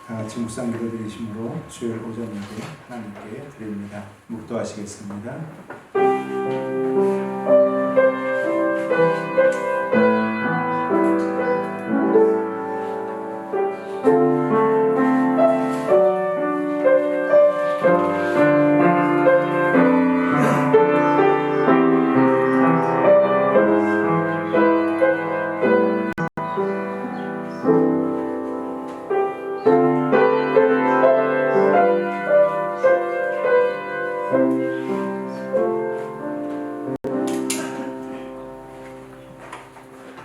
다 같이 묵상 기도 드리심으로 주일 오전 예배 하나님께 드립니다. 묵도하시겠습니다.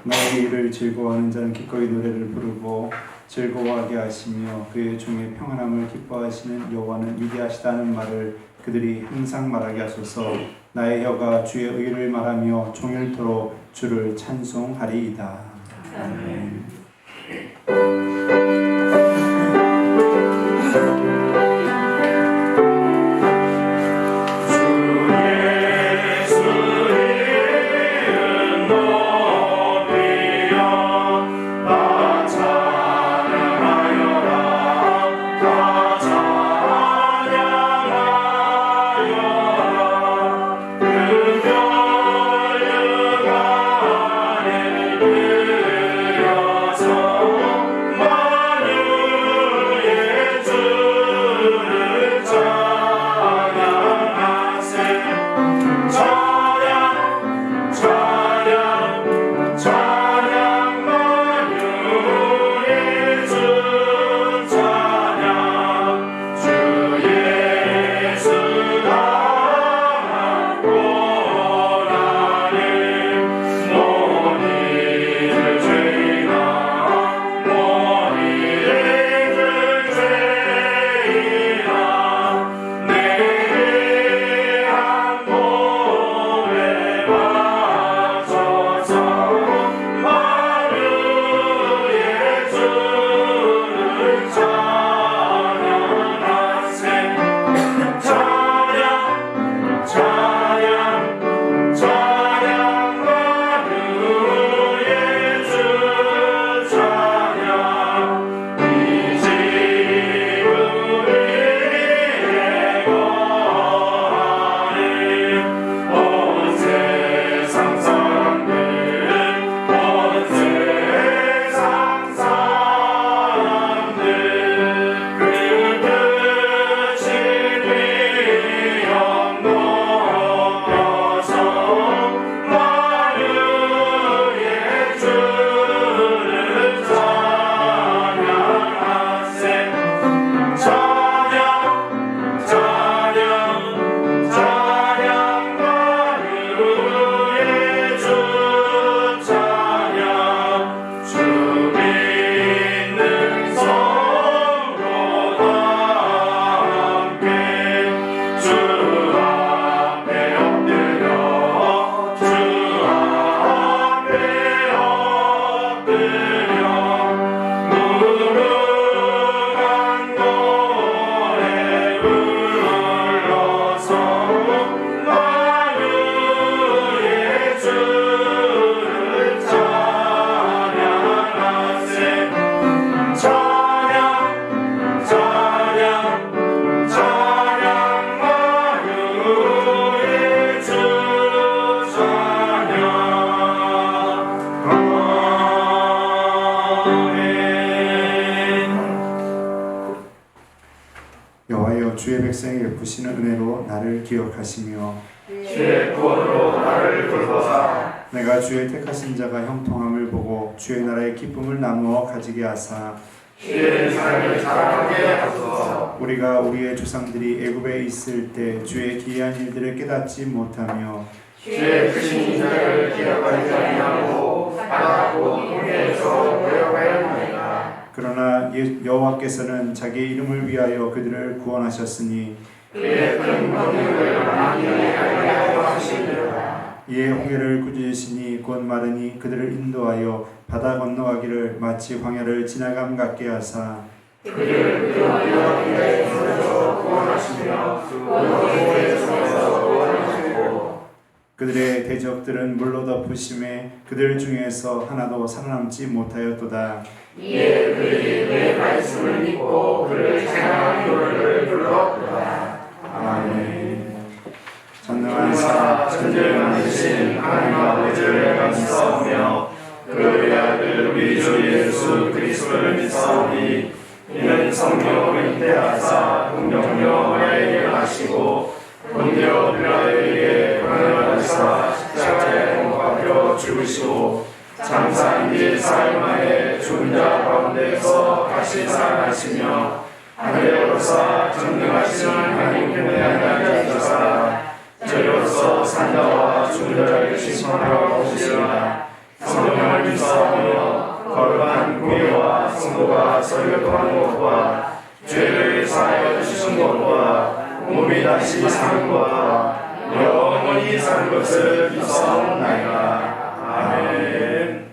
나의 일을 즐거워하는 자는 기꺼이 노래를 부르고 즐거워하게 하시며 그의 중에 평안함을 기뻐하시는 여호와는 위대하시다는 말을 그들이 항상 말하게 하소서. 나의 혀가 주의 의를 말하며 종일토록 주를 찬송하리이다. 아멘. 여호와여, 주의 백성에게 베푸시는 은혜로 나를 기억하시며 주의 구원으로 나를 돌보사. 내가 주의 택하신 자가 형통함을 보고 주의 나라의 기쁨을 나누어 가지게 하사 주의 사랑을 자랑하게 하소서. 우리가 우리의 조상들이 애굽에 있을 때 주의 기이한 일들을 깨닫지 못하며 주의 크신 인자를 기억하지 아니하고 바다하고 홍해에서 모여가였나이다. 그러나 여호와께서는 자기의 이름을 위하여 그들을 구원하셨으니 그의 큰 권능을 만민에게 알게 하시리로다. 이에 홍해를 꾸짖으시니 곧 마르니 그들을 인도하여 바다 건너가기를 마치 광야를 지나감 같게 하사 그들을 그리하여 그의 손에서 구원하시며 원수의 손에서 구원하시고 그들의 대적들은 물로 덮으심에 그들 중에서 하나도 살아남지 못하였도다. 이에 그들이 왜 살아있음을 믿고 그를 찬양하는 노래를 불렀도다. 아멘. 전능한 사 천지를 만드신 하나님 아버지를 감사하며 그의 아들 우리 주 예수 그리스도를 믿사오니 이는 성령을 잉태하사 동정녀 마리아에게 하시고 본디오 빌라도에게 고난을 받으사 십자가에 못 박혀 죽으시고 장사한 뒤 사흘 만에 죽은 자 가운데서 다시 살아나시며 하늘에 오르사 전능하신 하나님 편에 앉으사 저희로서 산자와 죽은 자를 심판하러 오시리라. 성령을 믿사오며 거룩한 공의와 성도가 설교하는 것과 죄를 사하여 주시는 것과 몸이 다시 사는 것과 영원히 사는 것을 믿사옵나이다. 아멘.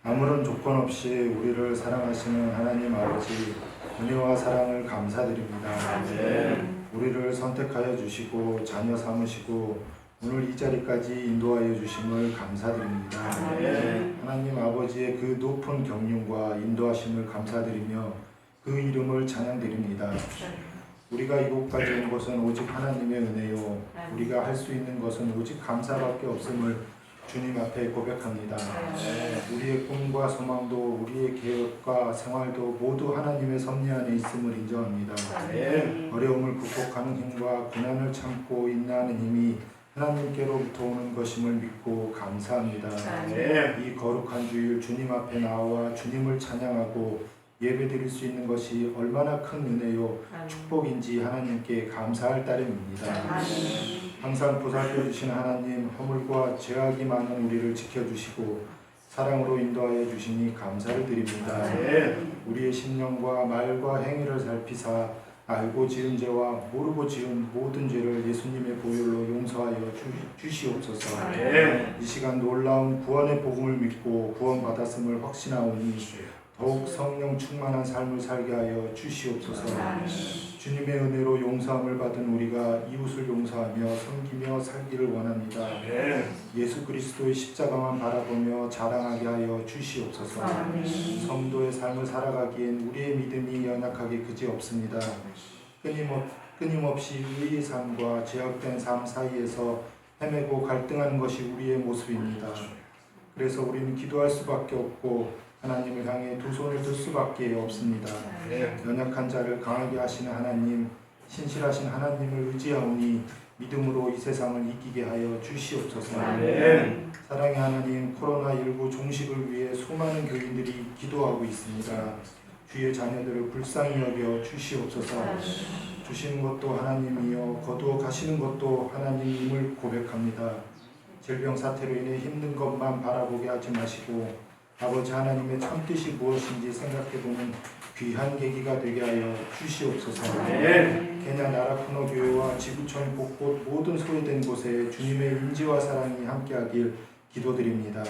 아무런 조건 없이 우리를 사랑하시는 하나님 아버지, 은혜와 사랑을 감사드립니다. 우리를 선택하여 주시고 자녀 삼으시고 오늘 이 자리까지 인도하여 주심을 감사드립니다. 하나님 아버지의 그 높은 경륜과 인도하심을 감사드리며 그 이름을 찬양드립니다. 우리가 이곳까지 온 것은 오직 하나님의 은혜요, 우리가 할 수 있는 것은 오직 감사밖에 없음을 주님 앞에 고백합니다. 우리의 꿈과 소망도 우리의 계획과 생활도 모두 하나님의 섭리 안에 있음을 인정합니다. 어려움을 극복하는 힘과 고난을 참고 인내하는 힘이 하나님께로부터 오는 것임을 믿고 감사합니다. 아멘. 이 거룩한 주일 주님 앞에 나와 주님을 찬양하고 예배드릴 수 있는 것이 얼마나 큰 은혜요 축복인지 하나님께 감사할 따름입니다. 항상 보살펴 주신 하나님, 허물과 죄악이 많은 우리를 지켜주시고 사랑으로 인도하여 주시니 감사를 드립니다. 우리의 심령과 말과 행위를 살피사 알고 지은 죄와 모르고 지은 모든 죄를 예수님의 보혈로 용서하여 주시옵소서. 이 시간 놀라운 구원의 복음을 믿고 구원받았음을 확신하오니 더욱 성령 충만한 삶을 살게 하여 주시옵소서. 주님의 은혜로 용서함을 받은 우리가 이웃을 용서하며 섬기며 살기를 원합니다. 예수 그리스도의 십자가만 바라보며 자랑하게 하여 주시옵소서. 성도의 삶을 살아가기엔 우리의 믿음이 연약하게 그지없습니다. 끊임없이 의의 삶과 죄악된 삶 사이에서 헤매고 갈등하는 것이 우리의 모습입니다. 그래서 우리는 기도할 수밖에 없고 하나님을 향해 두 손을 들 수밖에 없습니다. 연약한 자를 강하게 하시는 하나님, 신실하신 하나님을 의지하오니 믿음으로 이 세상을 이기게 하여 주시옵소서. 사랑의 하나님, 코로나19 종식을 위해 수많은 교인들이 기도하고 있습니다. 주의 자녀들을 불쌍히 여겨 주시옵소서. 주시는 것도 하나님이요 거두어 가시는 것도 하나님임을 고백합니다. 질병 사태로 인해 힘든 것만 바라보게 하지 마시고 아버지 하나님의 참뜻이 무엇인지 생각해보는 귀한 계기가 되게 하여 주시옵소서. 케냐 나라쿠노 교회와 지구촌 곳곳 모든 소외된 곳에 주님의 인지와 사랑이 함께하길 기도드립니다.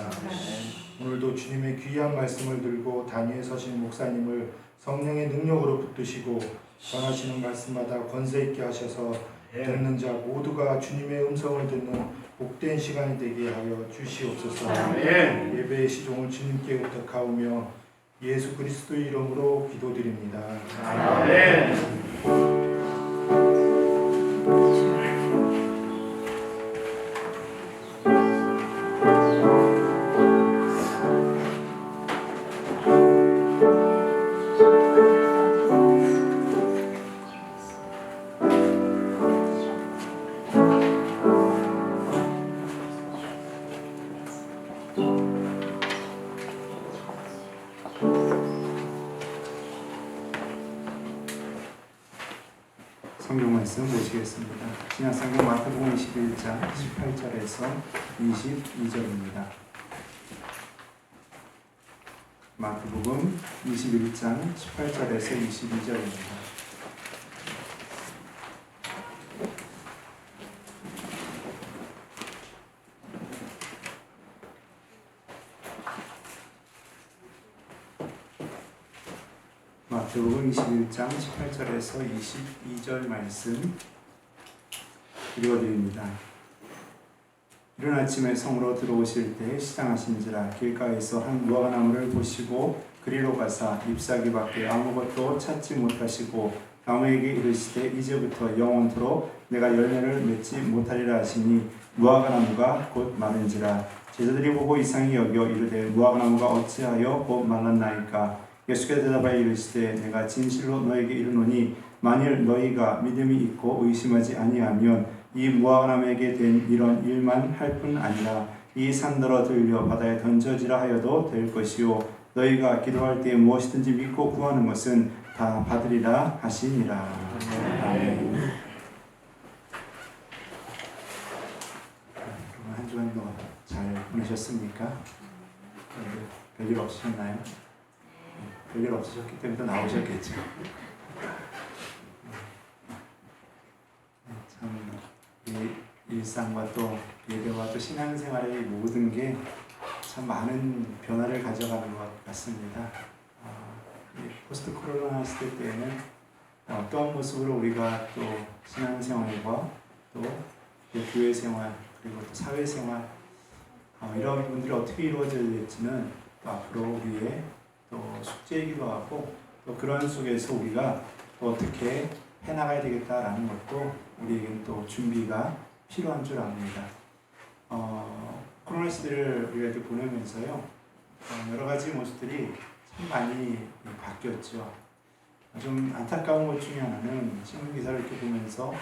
오늘도 주님의 귀한 말씀을 들고 단위에 서신 목사님을 성령의 능력으로 붙드시고 전하시는 말씀마다 권세 있게 하셔서 듣는 자 모두가 주님의 음성을 듣는 복된 시간이 되게 하여 주시옵소서. 예배의 시종을 주님께 부탁하오며 예수 그리스도의 이름으로 기도드립니다. 아멘. 성경 말씀 보시겠습니다. 신약성경 마태복음 21장 18절에서 22절입니다. 마태복음 21장 18절에서 22절입니다. 마태복음 21장 18절에서 22절 말씀 읽어드립니다. 이른 아침에 성으로 들어오실 때 시장하신지라 길가에서 한 무화과나무를 보시고 그리로 가사 잎사귀 밖에 아무것도 찾지 못하시고 나무에게 이르시되 이제부터 영원토록 내가 열매를 맺지 못하리라 하시니 무화과나무가 곧 마른지라. 제자들이 보고 이상히 여겨 이르되 무화과나무가 어찌하여 곧 말랐나이까. 예수께서 대답하여 이르시되 내가 진실로 너에게 이르노니 만일 너희가 믿음이 있고 의심하지 아니하면 이 무화과나무에게 된 이런 일만 할 뿐 아니라 이 산더러 들려 바다에 던져지라 하여도 될 것이요 너희가 기도할 때 무엇이든지 믿고 구하는 것은 다 받으리라 하시니라. 아멘. 한 주간도 잘 보내셨습니까? 별일 없으셨나요? 별일 없으셨기 때문에 또 나오셨겠죠. 참 이 일상과 또 예배와 또 신앙생활의 모든 게 참 많은 변화를 가져가는 것 같습니다. 포스트 코로나 시대 때에는 어떤 모습으로 우리가 또 신앙생활과 또 교회 생활 그리고 또 사회생활 이런 부분들이 어떻게 이루어져야 될지는 앞으로 우리의 또 숙제이기도 하고 또 그런 속에서 우리가 또 어떻게 해나가야 되겠다라는 것도 우리에게는 또 준비가 필요한 줄 압니다. 코로나 시대를 우리가 이렇게 보내면서요 여러 가지 모습들이 참 많이 바뀌었죠. 좀 안타까운 것 중에 하나는 신문 기사를 이렇게 보면서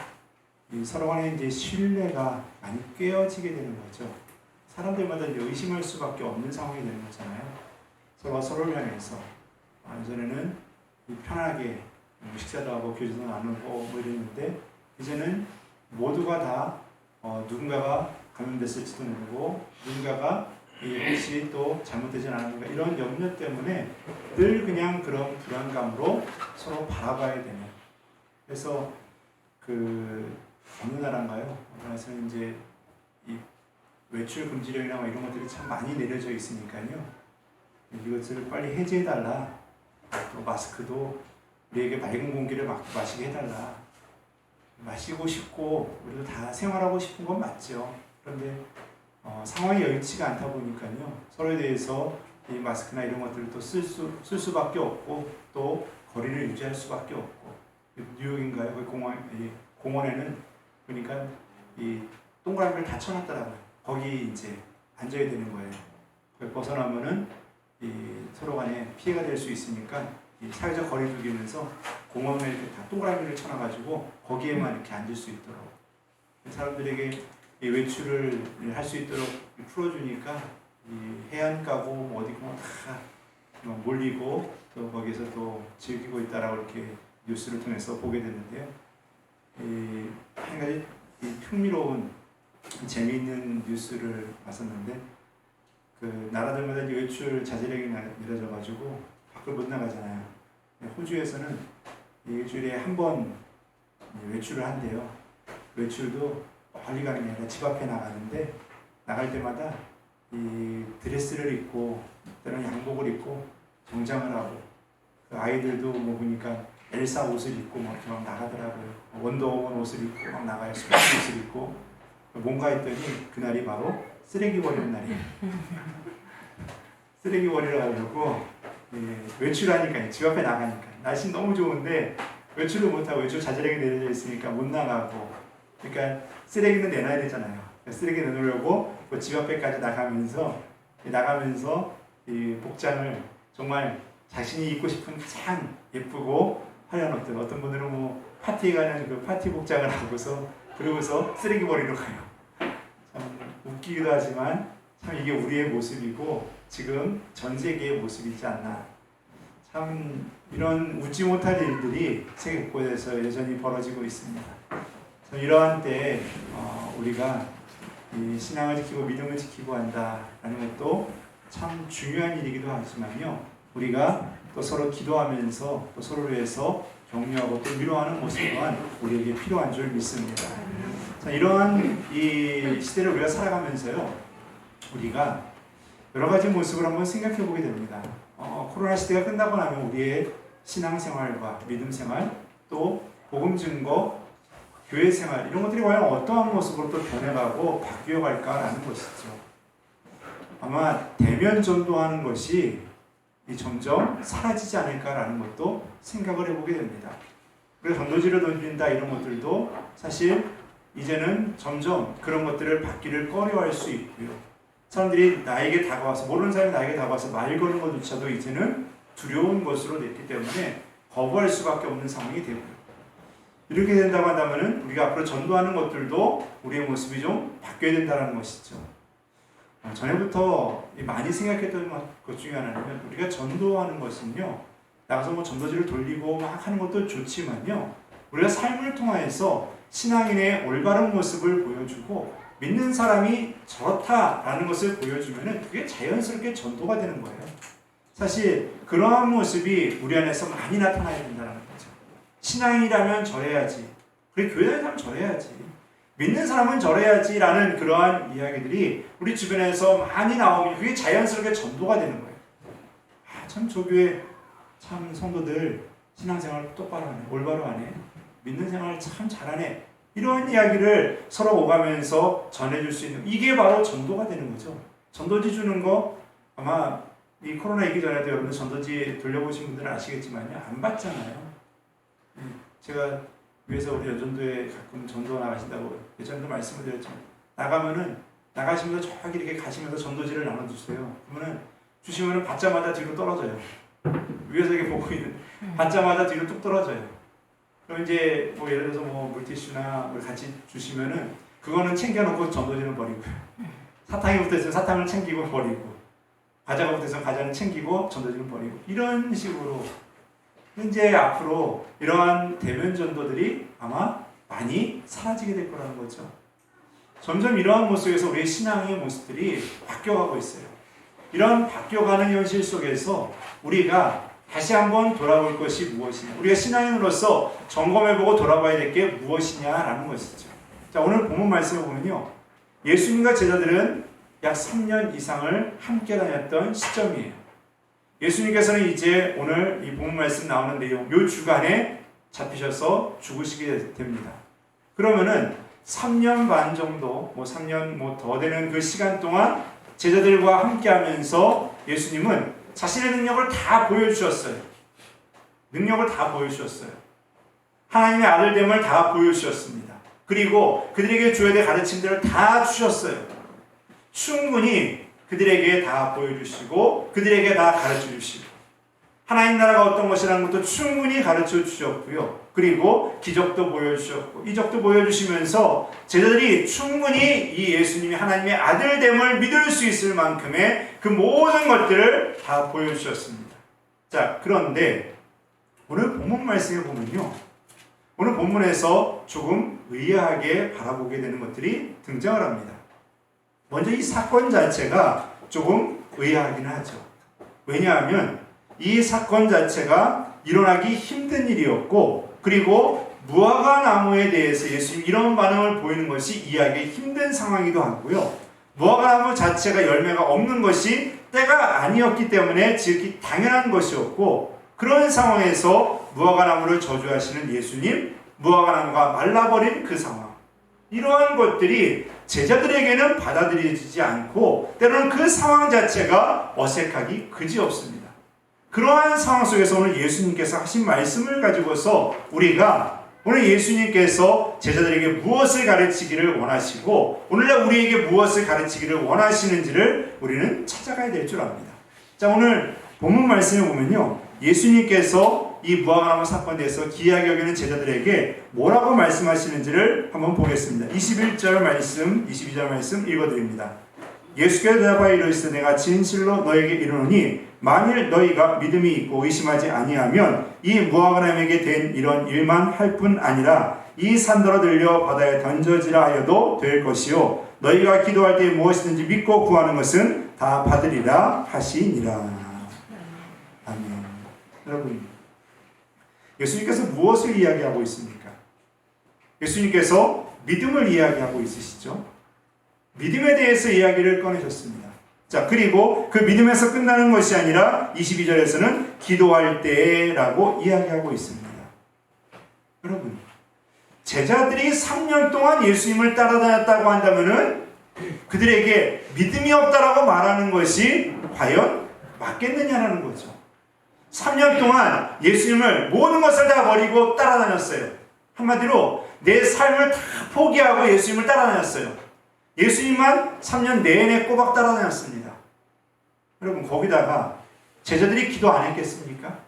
이 서로 간에 이제 신뢰가 많이 깨어지게 되는 거죠. 사람들마다 이제 의심할 수밖에 없는 상황이 되는 거잖아요. 서로가 서로를 향해서 예전에는 편하게 식사도 하고 교제도 나누고 뭐 이랬는데 이제는 모두가 다 누군가가 감염됐을지도 모르고 누군가가 혹시 또 잘못되진 않은가 이런 염려 때문에 늘 그냥 그런 불안감으로 서로 바라봐야 되는. 그래서 어느 나라인가요? 나라에서는 이제 이 외출 금지령이나 뭐 이런 것들이 참 많이 내려져 있으니까요. 이것을 빨리 해제해달라. 또 마스크도 우리에게 맑은 공기를 마시게 해달라. 마시고 싶고 우리도 다 생활하고 싶은 건 맞죠. 그런데 상황이 여의치가 않다 보니까요. 서로에 대해서 이 마스크나 이런 것들을 또 쓸 수밖에 없고 또 거리를 유지할 수밖에 없고 뉴욕인가요? 그 공원에는 그러니까 이 동그라미를 다 쳐놨더라고요. 거기 이제 앉아야 되는 거예요. 거기 벗어나면은 서로 간에 피해가 될 수 있으니까 이 사회적 거리 두기면서 공원에 이렇게 다 동그라미를 쳐놔가지고 거기에만 이렇게 앉을 수 있도록 사람들에게 이 외출을 할 수 있도록 풀어주니까 이 해안가고 뭐 어디고 다 몰리고 또 거기서 또 즐기고 있다라고 이렇게 뉴스를 통해서 보게 됐는데요. 한 가지 흥미로운 재미있는 뉴스를 봤었는데 나라들마다 외출 자제령이 내려져가지고 밖을 못 나가잖아요. 호주에서는 일주일에 한 번 외출을 한대요. 외출도 멀리 가는 게 아니라 집 앞에 나가는데 나갈 때마다 이 드레스를 입고 때로는 양복을 입고 정장을 하고 아이들도 뭐 보니까 엘사 옷을 입고 막 이렇게 막 나가더라고요. 원더우먼 옷을 입고 막 나가요. 스포츠 옷을 입고 뭔가 했더니 그날이 바로 쓰레기 버리는 날이에요. 쓰레기 버리러 가려고 외출하니까 집 앞에 나가니까 날씨 너무 좋은데 외출을 못하고 외출 자제령이 내려져 있으니까 못 나가고 그러니까 쓰레기는 내놔야 되잖아요. 쓰레기 내놓으려고 그 집 앞에까지 나가면서 이 복장을 정말 자신이 입고 싶은 가장 예쁘고 화려한 옷들 어떤 분들은 뭐 파티에 가는 그 파티 복장을 하고서 그러고서 쓰레기 버리러 가요. 참 웃기기도 하지만 참 이게 우리의 모습이고 지금 전 세계의 모습이지 않나. 참 이런 웃지 못할 일들이 세계 곳곳에서 여전히 벌어지고 있습니다. 이러한 때에 우리가 이 신앙을 지키고 믿음을 지키고 한다라는 것도 참 중요한 일이기도 하지만요. 우리가 또 서로 기도하면서 또 서로를 위해서 격려하고 또 위로하는 모습 또한 우리에게 필요한 줄 믿습니다. 자, 이러한 이 시대를 우리가 살아가면서요. 우리가 여러 가지 모습을 한번 생각해 보게 됩니다. 코로나 시대가 끝나고 나면 우리의 신앙생활과 믿음생활 또 복음 증거 교회 생활 이런 것들이 과연 어떠한 모습으로 또 변해가고 바뀌어갈까라는 것이죠. 아마 대면 전도하는 것이 점점 사라지지 않을까라는 것도 생각을 해보게 됩니다. 그래서 전도지를 던진다 이런 것들도 사실 이제는 점점 그런 것들을 받기를 꺼려할 수 있고요. 사람들이 나에게 다가와서 모르는 사람이 나에게 다가와서 말 거는 것조차도 이제는 두려운 것으로 됐기 때문에 거부할 수밖에 없는 상황이 되고요. 이렇게 된다고 한다면 우리가 앞으로 전도하는 것들도 우리의 모습이 좀 바뀌어야 된다는 것이죠. 전에부터 많이 생각했던 것 중에 하나는 우리가 전도하는 것은요. 나가서 뭐 전도지를 돌리고 막 하는 것도 좋지만요. 우리가 삶을 통해서 신앙인의 올바른 모습을 보여주고 믿는 사람이 저렇다라는 것을 보여주면 그게 자연스럽게 전도가 되는 거예요. 사실 그러한 모습이 우리 안에서 많이 나타나야 된다는 거죠. 신앙이라면 저래야지. 그리고 교회 다니는 사람은 저래야지. 믿는 사람은 저래야지라는 그러한 이야기들이 우리 주변에서 많이 나오면 그게 자연스럽게 전도가 되는 거예요. 참 저 교회 참 성도들 신앙생활 똑바로 하네. 올바로 하네. 믿는 생활 참 잘하네. 이러한 이야기를 서로 오가면서 전해줄 수 있는 이게 바로 전도가 되는 거죠. 전도지 주는 거 아마 이 코로나 있기 전에도 여러분들 전도지 돌려보신 분들은 아시겠지만요. 안 받잖아요. 제가 위에서 우리 여전도에 가끔 전도 나가신다고 예전에도 말씀을 드렸지만 나가시면서 저기 이렇게 가시면서 전도지를 나눠주세요. 그러면은 주시면은 받자마자 뒤로 떨어져요. 위에서 이렇게 보고 있는 받자마자 뒤로 뚝 떨어져요. 그럼 이제 뭐 예를 들어서 뭐 물티슈나 뭘 같이 주시면은 그거는 챙겨놓고 전도지는 버리고요. 사탕이 붙어있으면 사탕을 챙기고 버리고, 과자가 붙어있으면 과자는 챙기고 전도지는 버리고, 이런 식으로 이제 앞으로 이러한 대면 전도들이 아마 많이 사라지게 될 거라는 거죠. 점점 이러한 모습에서 우리의 신앙의 모습들이 바뀌어가고 있어요. 이런 바뀌어가는 현실 속에서 우리가 다시 한번 돌아볼 것이 무엇이냐, 우리가 신앙인으로서 점검해보고 돌아봐야 될 게 무엇이냐라는 것이죠. 자, 오늘 본문 말씀을 보면요, 예수님과 제자들은 약 3년 이상을 함께 다녔던 시점이에요. 예수님께서는 이제 오늘 이 본문 말씀 나오는 내용, 요 주간에 잡히셔서 죽으시게 됩니다. 그러면은 3년 반 정도, 3년 더 되는 그 시간 동안 제자들과 함께 하면서 예수님은 자신의 능력을 다 보여주셨어요. 능력을 다 보여주셨어요. 하나님의 아들됨을 다 보여주셨습니다. 그리고 그들에게 줘야 될 가르침들을 다 주셨어요. 충분히 그들에게 다 보여주시고 그들에게 다 가르쳐 주시고, 하나님 나라가 어떤 것이라는 것도 충분히 가르쳐 주셨고요. 그리고 기적도 보여주셨고 이적도 보여주시면서 제자들이 충분히 이 예수님이 하나님의 아들됨을 믿을 수 있을 만큼의 그 모든 것들을 다 보여주셨습니다. 자, 그런데 오늘 본문 말씀에 보면요, 오늘 본문에서 조금 의아하게 바라보게 되는 것들이 등장을 합니다. 먼저 이 사건 자체가 조금 의아하긴 하죠. 왜냐하면 이 사건 자체가 일어나기 힘든 일이었고, 그리고 무화과 나무에 대해서 예수님이 이런 반응을 보이는 것이 이해하기 힘든 상황이기도 하고요. 무화과 나무 자체가 열매가 없는 것이 때가 아니었기 때문에 지극히 당연한 것이었고, 그런 상황에서 무화과 나무를 저주하시는 예수님, 무화과 나무가 말라버린 그 상황, 이러한 것들이 제자들에게는 받아들여지지 않고 때로는 그 상황 자체가 어색하기 그지없습니다. 그러한 상황 속에서 오늘 예수님께서 하신 말씀을 가지고서 우리가 오늘 예수님께서 제자들에게 무엇을 가르치기를 원하시고 오늘날 우리에게 무엇을 가르치기를 원하시는지를 우리는 찾아가야 될 줄 압니다. 자, 오늘 본문 말씀을 보면요, 예수님께서 이 무화과나무 사건에 대해서 기이하게 여기는 제자들에게 뭐라고 말씀하시는지를 한번 보겠습니다. 21절 말씀, 22절 말씀 읽어드립니다. 예수께서 대답하여 이르시되 내가 진실로 너에게 이르노니 만일 너희가 믿음이 있고 의심하지 아니하면 이 무화과나무에게 된 이런 일만 할 뿐 아니라 이 산더러 들려 바다에 던져지라 하여도 될 것이요 너희가 기도할 때 무엇이든지 믿고 구하는 것은 다 받으리라 하시니라. 아멘. 여러분, 예수님께서 무엇을 이야기하고 있습니까? 예수님께서 믿음을 이야기하고 있으시죠? 믿음에 대해서 이야기를 꺼내셨습니다. 자, 그리고 그 믿음에서 끝나는 것이 아니라 22절에서는 기도할 때라고 이야기하고 있습니다. 여러분, 제자들이 3년 동안 예수님을 따라다녔다고 한다면은 그들에게 믿음이 없다라고 말하는 것이 과연 맞겠느냐라는 거죠. 3년 동안 예수님을 모든 것을 다 버리고 따라다녔어요. 한마디로 내 삶을 다 포기하고 예수님을 따라다녔어요. 예수님만 3년 내내 꼬박 따라다녔습니다. 여러분, 거기다가 제자들이 기도 안 했겠습니까?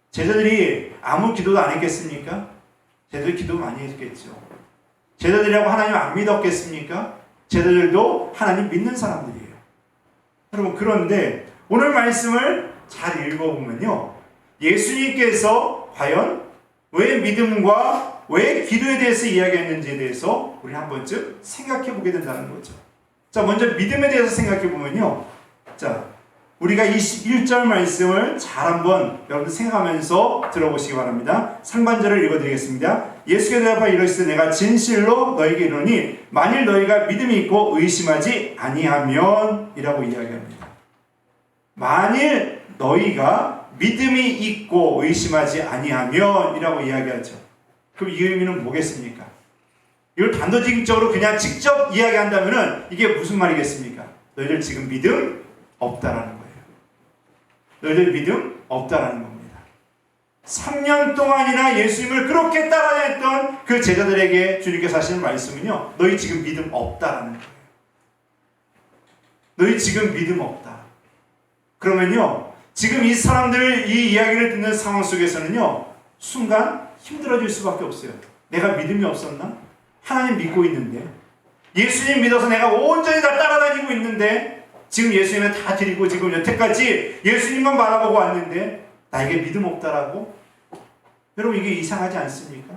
제자들이 아무 기도도 안 했겠습니까? 제자들이 기도 많이 했겠죠. 제자들이라고 하나님 안 믿었겠습니까? 제자들도 하나님 믿는 사람들이에요. 여러분, 그런데 오늘 말씀을 잘 읽어보면요, 예수님께서 과연 왜 믿음과 왜 기도에 대해서 이야기했는지에 대해서 우리 한 번쯤 생각해 보게 된다는 거죠. 자, 먼저 믿음에 대해서 생각해 보면요, 자, 우리가 21절 말씀을 잘 한번 여러분들 생각하면서 들어보시기 바랍니다. 상반절을 읽어드리겠습니다. 예수께서 대답하여 이르시되 내가 진실로 너에게 이르노니 만일 너희가 믿음이 있고 의심하지 아니하면 이라고 이야기합니다. 만일 너희가 믿음이 있고 의심하지 아니하면 이라고 이야기하죠. 그럼 이 의미는 뭐겠습니까? 이걸 단도직입적으로 그냥 직접 이야기한다면 이게 무슨 말이겠습니까? 너희들 지금 믿음 없다라는 거예요. 너희들 믿음 없다라는 겁니다. 3년 동안이나 예수님을 그렇게 따라다녔던 그 제자들에게 주님께서 하시는 말씀은요, 너희 지금 믿음 없다라는 거예요. 너희 지금 믿음 없다. 그러면요, 지금 이 사람들 이 이야기를 듣는 상황 속에서는요, 순간 힘들어질 수밖에 없어요. 내가 믿음이 없었나? 하나님 믿고 있는데, 예수님 믿어서 내가 온전히 다 따라다니고 있는데, 지금 예수님을 다 드리고 지금 여태까지 예수님만 바라보고 왔는데 나에게 믿음 없다라고? 여러분, 이게 이상하지 않습니까?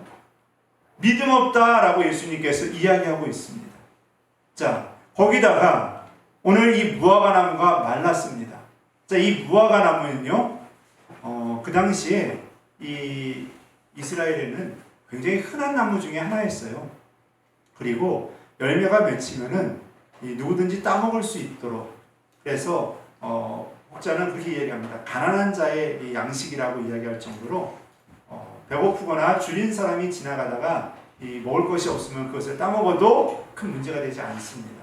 믿음 없다라고 예수님께서 이야기하고 있습니다. 자, 거기다가 오늘 이 무화과 나무가 말랐습니다. 자, 이 무화과 나무는요, 그 당시에 이 이스라엘에는 굉장히 흔한 나무 중에 하나였어요. 그리고 열매가 맺히면은 누구든지 따먹을 수 있도록, 그래서 혹자는 그렇게 이야기합니다. 가난한 자의 이 양식이라고 이야기할 정도로 배고프거나 줄인 사람이 지나가다가 먹을 것이 없으면 그것을 따먹어도 큰 문제가 되지 않습니다.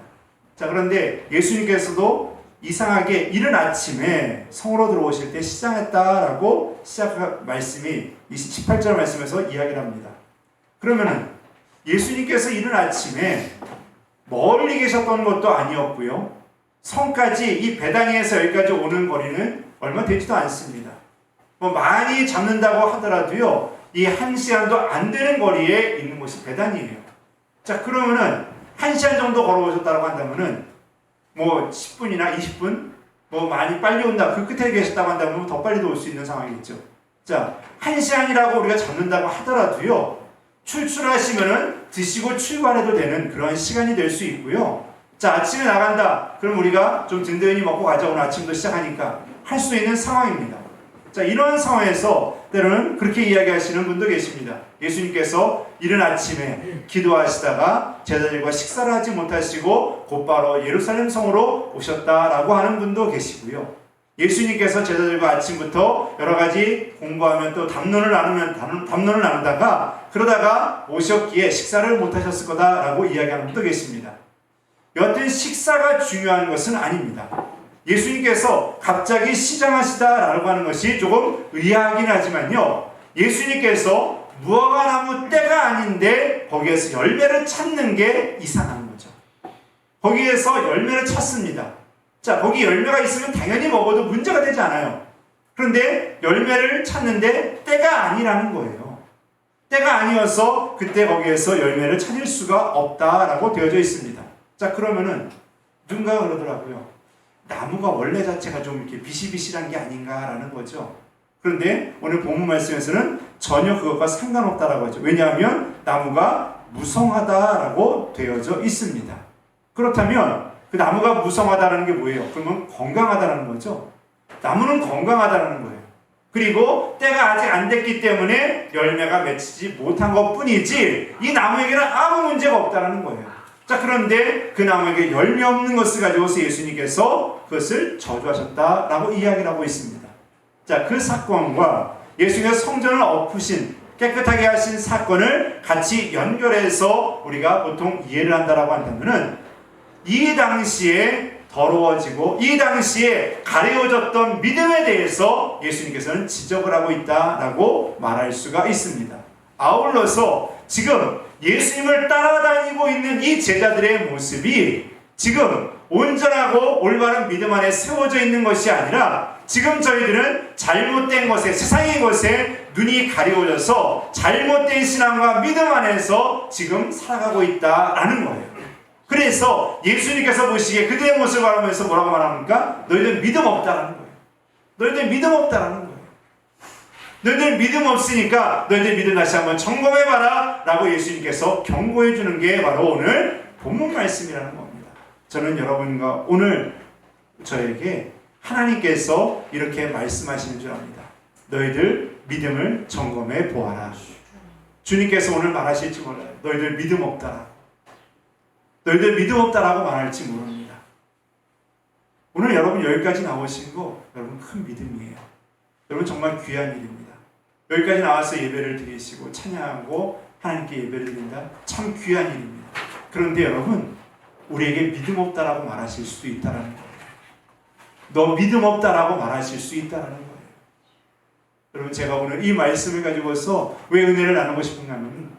자, 그런데 예수님께서도 이상하게 이른 아침에 성으로 들어오실 때 시장했다라고 시작 말씀이 18절 말씀에서 이야기를 합니다. 그러면은 예수님께서 이른 아침에 멀리 계셨던 것도 아니었고요. 성까지 이 베다니에서 여기까지 오는 거리는 얼마 되지도 않습니다. 많이 잡는다고 하더라도요, 이 1시간도 안 되는 거리에 있는 곳이 베다니예요. 자, 그러면은 1시간 정도 걸어오셨다고 한다면은 10분이나 20분, 많이 빨리 온다, 그 끝에 계셨다고 한다면 더 빨리도 올 수 있는 상황이겠죠. 자, 1시간이라고 우리가 잡는다고 하더라도요, 출출하시면은 드시고 출발해도 되는 그런 시간이 될 수 있고요. 자, 아침에 나간다, 그럼 우리가 좀 든든히 먹고 가자, 오늘 아침도 시작하니까 할 수 있는 상황입니다. 자, 이런 상황에서 때로는 그렇게 이야기하시는 분도 계십니다. 예수님께서 이른 아침에 기도하시다가 제자들과 식사를 하지 못하시고 곧바로 예루살렘 성으로 오셨다라고 하는 분도 계시고요. 예수님께서 제자들과 아침부터 여러 가지 공부하면 또 담론을 나누다가 그러다가 오셨기에 식사를 못하셨을 거다라고 이야기하는 분도 계십니다. 여하튼 식사가 중요한 것은 아닙니다. 예수님께서 갑자기 시장하시다라고 하는 것이 조금 의아하긴 하지만요, 예수님께서 무화과 나무 때가 아닌데 거기에서 열매를 찾는 게 이상한 거죠. 거기에서 열매를 찾습니다. 자, 거기 열매가 있으면 당연히 먹어도 문제가 되지 않아요. 그런데 열매를 찾는데 때가 아니라는 거예요. 때가 아니어서 그때 거기에서 열매를 찾을 수가 없다라고 되어져 있습니다. 자, 그러면은 누군가 그러더라고요. 나무가 원래 자체가 좀 이렇게 비실비실한 게 아닌가라는 거죠. 그런데 오늘 본문 말씀에서는 전혀 그것과 상관없다라고 하죠. 왜냐하면 나무가 무성하다라고 되어져 있습니다. 그렇다면 그 나무가 무성하다는 게 뭐예요? 그러면 건강하다는 거죠. 나무는 건강하다는 거예요. 그리고 때가 아직 안 됐기 때문에 열매가 맺히지 못한 것 뿐이지 이 나무에게는 아무 문제가 없다는 거예요. 자, 그런데 그 나무에게 열매 없는 것을 가지고서 예수님께서 그것을 저주하셨다라고 이야기를 하고 있습니다. 자, 그 사건과 예수님께서 성전을 엎으신, 깨끗하게 하신 사건을 같이 연결해서 우리가 보통 이해를 한다라고 한다면은 이 당시에 더러워지고 이 당시에 가려워졌던 믿음에 대해서 예수님께서는 지적을 하고 있다라고 말할 수가 있습니다. 아울러서 지금 예수님을 따라다니고 있는 이 제자들의 모습이 지금 온전하고 올바른 믿음 안에 세워져 있는 것이 아니라 지금 저희들은 잘못된 것에, 세상의 것에 눈이 가려워져서 잘못된 신앙과 믿음 안에서 지금 살아가고 있다라는 거예요. 그래서 예수님께서 보시기에 그들의 모습을 바라보면서 뭐라고 말합니까? 너희들 믿음 없다라는 거예요. 너희들 믿음 없다라는 거예요. 너희들 믿음 없으니까 너희들 믿음 다시 한번 점검해봐라 라고 예수님께서 경고해 주는 게 바로 오늘 본문 말씀이라는 겁니다. 저는 여러분과 오늘 저에게 하나님께서 이렇게 말씀하시는 줄 압니다. 너희들 믿음을 점검해 보아라. 주님께서 오늘 말하실지 몰라요. 너희들 믿음 없다라. 너희들 믿음 없다라고 말할지 모릅니다. 오늘 여러분 여기까지 나오신 거 여러분 큰 믿음이에요. 여러분 정말 귀한 일입니다. 여기까지 나와서 예배를 드리시고 찬양하고 하나님께 예배를 드린다. 참 귀한 일입니다. 그런데 여러분 우리에게 믿음 없다라고 말하실 수도 있다는 거예요. 너 믿음 없다라고 말하실 수 있다는 거예요. 여러분 제가 오늘 이 말씀을 가지고서 왜 은혜를 나누고 싶은가 하면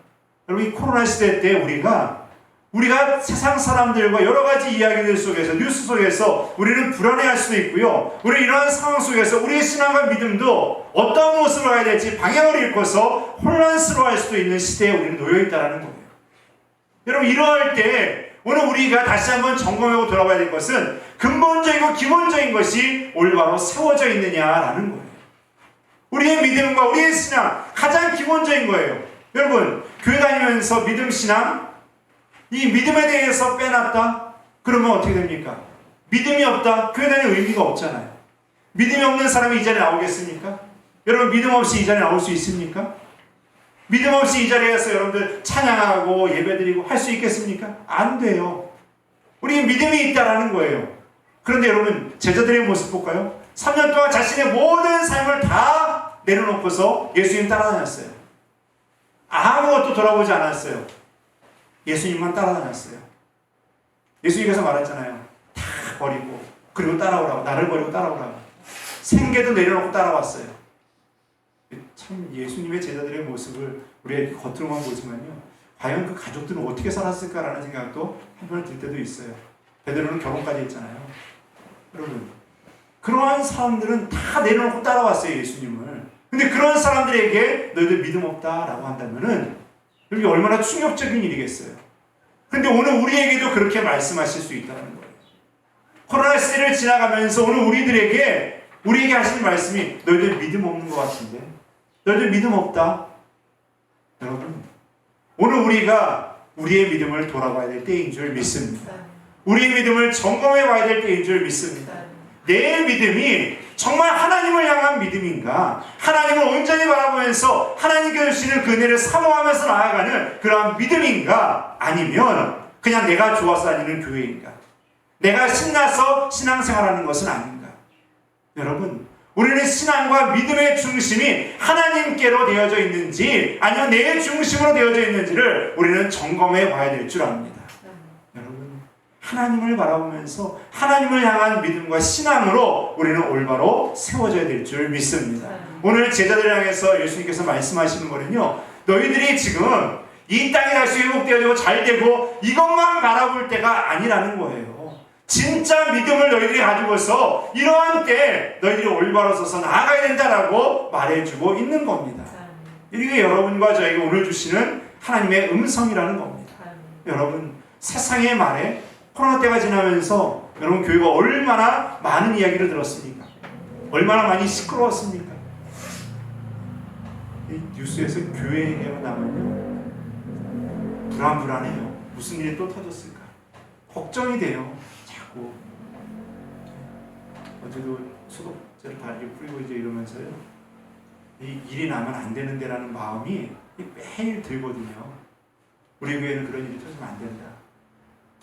여러분 이 코로나 시대 때 우리가 우리가 세상 사람들과 여러 가지 이야기들 속에서, 뉴스 속에서 우리는 불안해할 수도 있고요. 우리 이러한 상황 속에서 우리의 신앙과 믿음도 어떤 모습으로 가야 될지 방향을 잃고서 혼란스러워할 수도 있는 시대에 우리는 놓여있다는 거예요. 여러분, 이러할 때 오늘 우리가 다시 한번 점검하고 돌아봐야 될 것은 근본적이고 기본적인 것이 올바로 세워져 있느냐라는 거예요. 우리의 믿음과 우리의 신앙, 가장 기본적인 거예요. 여러분, 교회 다니면서 믿음, 신앙, 이 믿음에 대해서 빼놨다? 그러면 어떻게 됩니까? 믿음이 없다? 교회 다니는 의미가 없잖아요. 믿음이 없는 사람이 이 자리에 나오겠습니까? 여러분, 믿음 없이 이 자리에 나올 수 있습니까? 믿음 없이 이 자리에서 여러분들 찬양하고 예배드리고 할 수 있겠습니까? 안 돼요. 우리는 믿음이 있다라는 거예요. 그런데 여러분, 제자들의 모습 볼까요? 3년 동안 자신의 모든 삶을 다 내려놓고서 예수님 따라다녔어요. 아무것도 돌아보지 않았어요. 예수님만 따라다녔어요. 예수님께서 말했잖아요. 다 버리고 그리고 따라오라고. 나를 버리고 따라오라고. 생계도 내려놓고 따라왔어요. 참 예수님의 제자들의 모습을 우리가 겉으로만 보지만요, 과연 그 가족들은 어떻게 살았을까라는 생각도 한번 들 때도 있어요. 베드로는 결혼까지 했잖아요. 여러분, 그러한 사람들은 다 내려놓고 따라왔어요, 예수님을. 근데 그런 사람들에게 너희들 믿음 없다라고 한다면은 여기 얼마나 충격적인 일이겠어요. 근데 오늘 우리에게도 그렇게 말씀하실 수 있다는 거예요. 코로나 시대를 지나가면서 오늘 우리에게 하시는 말씀이 너희들 믿음 없는 것 같은데, 너희들 믿음 없다. 여러분, 오늘 우리가 우리의 믿음을 돌아봐야 될 때인 줄 믿습니다. 우리의 믿음을 점검해 봐야 될 때인 줄 믿습니다. 내 믿음이 정말 하나님을 향한 믿음인가? 하나님을 온전히 바라보면서 하나님께 주시는 그 은혜를 사모하면서 나아가는 그러한 믿음인가? 아니면 그냥 내가 좋아서 다니는 교회인가? 내가 신나서 신앙생활하는 것은 아닌가? 여러분, 우리는 신앙과 믿음의 중심이 하나님께로 되어져 있는지 아니면 내 중심으로 되어져 있는지를 우리는 점검해 봐야 될 줄 압니다. 여러분, 하나님을 바라보면서 하나님을 향한 믿음과 신앙으로 우리는 올바로 세워져야 될 줄 믿습니다. 오늘 제자들을 향해서 예수님께서 말씀하시는 거는요, 너희들이 지금 이 땅이 다시 회복되어지고 잘되고 이것만 바라볼 때가 아니라는 거예요. 진짜 믿음을 너희들이 가지고서 이러한 때 너희들이 올바로 서서 나아가야 된다라고 말해주고 있는 겁니다. 이게 여러분과 저에게 오늘 주시는 하나님의 음성이라는 겁니다. 여러분, 세상의 말에 코로나 때가 지나면서 여러분 교회가 얼마나 많은 이야기를 들었습니까? 얼마나 많이 시끄러웠습니까? 이 뉴스에서 교회 얘기가 나면요, 불안해요. 무슨 일이 또 터졌을까? 걱정이 돼요. 자꾸. 어제도 소독제를 다 이렇게 뿌리고 이제 이러면서요, 이 일이 나면 안 되는데라는 마음이 매일 들거든요. 우리 교회는 그런 일이 터지면 안 된다.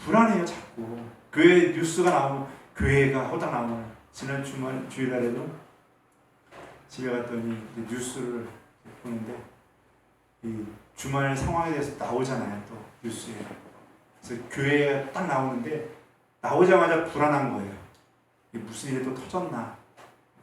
불안해요, 자꾸. 교회 뉴스가 나오면, 교회가 허당 나오면, 지난 주일날에도 집에 갔더니 뉴스를 보는데, 이 주말 상황에 대해서 나오잖아요, 또 뉴스에. 그래서 교회에 딱 나오는데, 나오자마자 불안한 거예요. 무슨 일이 또 터졌나?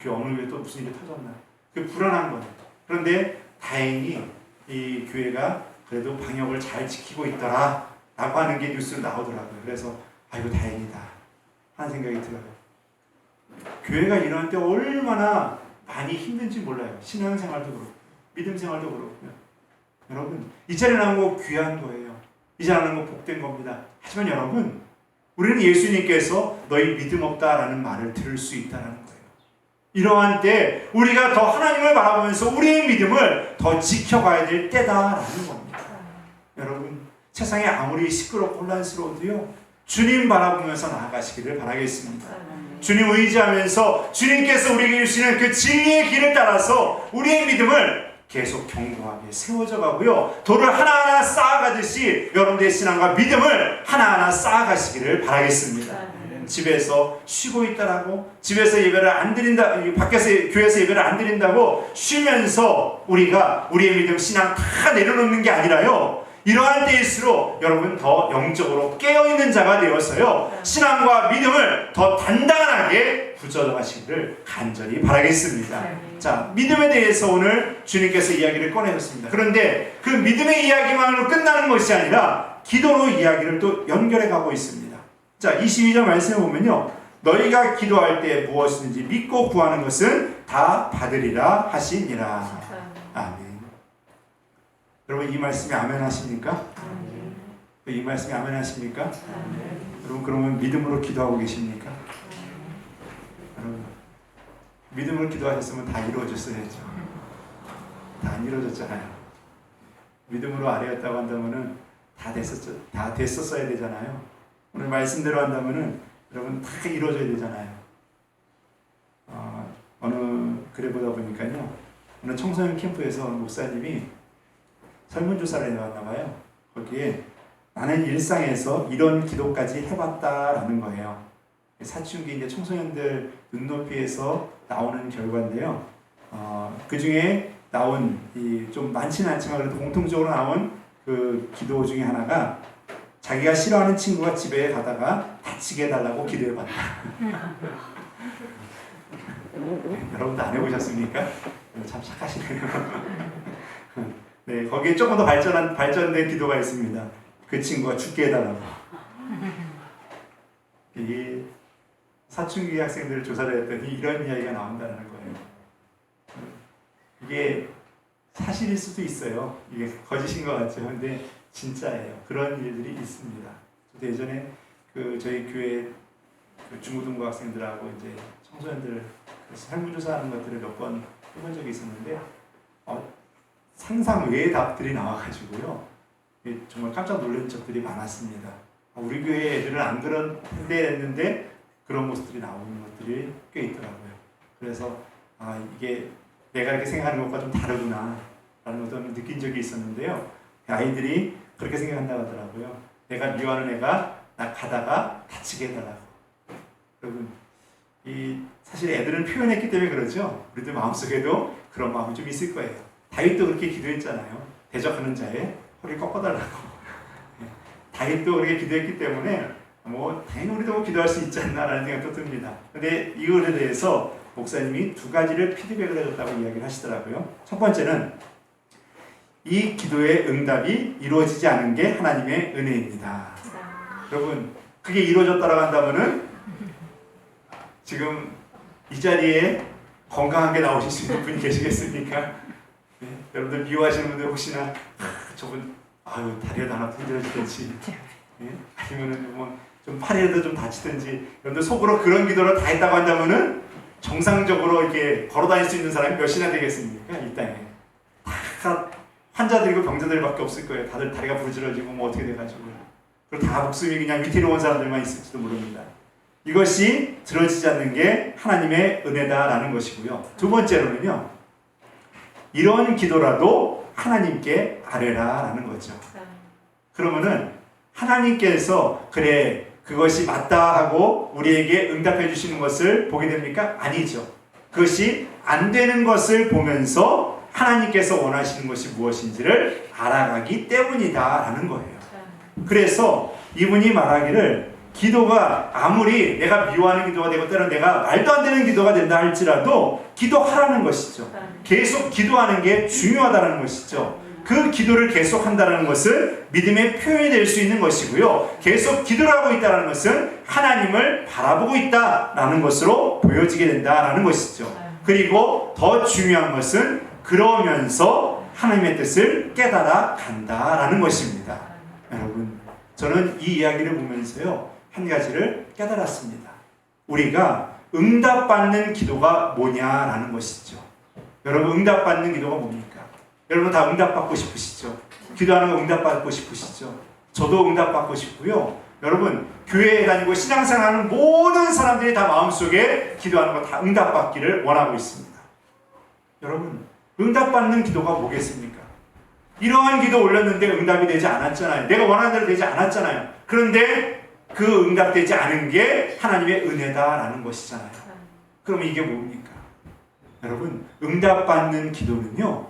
그 어느 교회 또 무슨 일이 터졌나? 그 불안한 거예요. 그런데 다행히 이 교회가 그래도 방역을 잘 지키고 있더라 라고 하는 게 뉴스로 나오더라고요. 그래서 아이고 다행이다 하는 생각이 들어요. 교회가 이런 때 얼마나 많이 힘든지 몰라요. 신앙생활도 그렇고 믿음생활도 그렇고요. 여러분, 이 자리에 나온 거 귀한 거예요. 이 자리에 나온 거 복된 겁니다. 하지만 여러분, 우리는 예수님께서 너희 믿음 없다라는 말을 들을 수 있다는 거예요. 이러한 때 우리가 더 하나님을 바라보면서 우리의 믿음을 더 지켜가야 될 때다라는 겁니다. 여러분, 세상이 아무리 시끄럽고 혼란스러워도요, 주님 바라보면서 나아가시기를 바라겠습니다. 주님 의지하면서 주님께서 우리에게 주시는 그 진리의 길을 따라서 우리의 믿음을 계속 견고하게 세워져 가고요, 돌을 하나하나 쌓아가듯이 여러분들의 신앙과 믿음을 하나하나 쌓아가시기를 바라겠습니다. 집에서 쉬고 있다라고, 집에서 예배를 안 드린다, 밖에서 교회에서 예배를 안 드린다고 쉬면서 우리가 우리의 믿음, 신앙 다 내려놓는 게 아니라요, 이러한 때일수록 여러분 더 영적으로 깨어있는 자가 되어서요, 신앙과 믿음을 더 단단하게 붙여가시기를 간절히 바라겠습니다. 자, 믿음에 대해서 오늘 주님께서 이야기를 꺼내셨습니다. 그런데 그 믿음의 이야기만으로 끝나는 것이 아니라 기도로 이야기를 또 연결해 가고 있습니다. 자, 22절 말씀을 보면요. 너희가 기도할 때 무엇이든지 믿고 구하는 것은 다 받으리라 하시니라. 아멘. 여러분 이 말씀에 아멘 하십니까? 이 말씀에 아멘 하십니까? 여러분 그러면 믿음으로 기도하고 계십니까? 여러분 믿음으로 기도하셨으면 다 이루어졌어야죠. 다 안 이루어졌잖아요. 믿음으로 아뢰었다고 한다면은 다 됐었어야 되잖아요. 오늘 말씀대로 한다면은 여러분 다 이루어져야 되잖아요. 어느 글에 보다 보니까요. 어느 청소년 캠프에서 목사님이 설문조사를 해왔나 봐요. 거기에 나는 일상에서 이런 기도까지 해봤다라는 거예요. 사춘기 이제 청소년들 눈높이에서 나오는 결과인데요. 그 중에 나온 좀 많지는 않지만 그래도 공통적으로 나온 그 기도 중에 하나가 자기가 싫어하는 친구가 집에 가다가 다치게 해달라고 기도해봤다. 여러분도 안 해보셨습니까? 참 착하시네요. 네, 거기에 조금 더 발전된 기도가 있습니다. 그 친구가 죽게 해달라고. 이게 사춘기 학생들을 조사를 했더니 이런 이야기가 나온다는 거예요. 이게 사실일 수도 있어요. 이게 거짓인 것 같죠. 근데 진짜예요. 그런 일들이 있습니다. 저도 예전에 저희 교회 중고등부 학생들하고 이제 청소년들 설문조사하는 것들을 몇 번 해본 적이 있었는데 상상 외의 답들이 나와가지고요. 정말 깜짝 놀란 적들이 많았습니다. 우리 교회 애들은 안 그런데 했는데 그런 모습들이 나오는 것들이 꽤 있더라고요. 그래서 이게 내가 이렇게 생각하는 것과 좀 다르구나 라는 것도 느낀 적이 있었는데요. 아이들이 그렇게 생각한다고 하더라고요. 내가 미워하는 애가 나 가다가 다치게 해달라고. 여러분 사실 애들은 표현했기 때문에 그러죠. 우리들 마음속에도 그런 마음이 좀 있을 거예요. 다윗도 그렇게 기도했잖아요. 대적하는 자의 허리를 꺾어달라고. 다윗도 그렇게 기도했기 때문에 당연히 우리도 기도할 수 있지 않나라는 생각도 듭니다. 근데 이것에 대해서 목사님이 두 가지를 피드백을 해줬다고 이야기를 하시더라고요. 첫 번째는 이 기도의 응답이 이루어지지 않은 게 하나님의 은혜입니다. 여러분 그게 이루어졌다고 한다면은 지금 이 자리에 건강하게 나오실 수 있는 분이 계시겠습니까? 네? 여러분들 미워하시는 분들 혹시나 저분 다리가 하나 부러지든지 아니면은 좀 팔이라도 좀 다치든지 여러분들 속으로 그런 기도를 다 했다고 한다면은 정상적으로 이렇게 걸어다닐 수 있는 사람이 몇이나 되겠습니까? 이 땅에 다 환자들이고 병자들밖에 없을 거예요. 다들 다리가 부러지고 어떻게 돼가지고 그리고 다 목숨이 그냥 위태로운 사람들만 있을지도 모릅니다. 이것이 들어지지 않는 게 하나님의 은혜다라는 것이고요. 두 번째로는요. 이런 기도라도 하나님께 아뢰라라는 거죠. 그러면은 하나님께서 그래 그것이 맞다 하고 우리에게 응답해 주시는 것을 보게 됩니까? 아니죠. 그것이 안 되는 것을 보면서 하나님께서 원하시는 것이 무엇인지를 알아가기 때문이다라는 거예요. 그래서 이분이 말하기를 기도가 아무리 내가 미워하는 기도가 되고 때로는 내가 말도 안 되는 기도가 된다 할지라도 기도하라는 것이죠. 계속 기도하는 게 중요하다는 것이죠. 그 기도를 계속한다는 것은 믿음의 표현이 될 수 있는 것이고요. 계속 기도를 하고 있다는 것은 하나님을 바라보고 있다라는 것으로 보여지게 된다라는 것이죠. 그리고 더 중요한 것은 그러면서 하나님의 뜻을 깨달아 간다라는 것입니다. 여러분, 저는 이 이야기를 보면서요, 한 가지를 깨달았습니다. 우리가 응답받는 기도가 뭐냐라는 것이죠. 여러분, 응답받는 기도가 뭡니까? 여러분 다 응답받고 싶으시죠? 기도하는 거 응답받고 싶으시죠? 저도 응답받고 싶고요. 여러분, 교회에 다니고 신앙생활하는 모든 사람들이 다 마음속에 기도하는 거 다 응답받기를 원하고 있습니다. 여러분, 응답받는 기도가 뭐겠습니까? 이러한 기도 올렸는데 응답이 되지 않았잖아요. 내가 원하는 대로 되지 않았잖아요. 그런데 그 응답되지 않은 게 하나님의 은혜다라는 것이잖아요. 그럼 이게 뭡니까? 여러분, 응답받는 기도는요,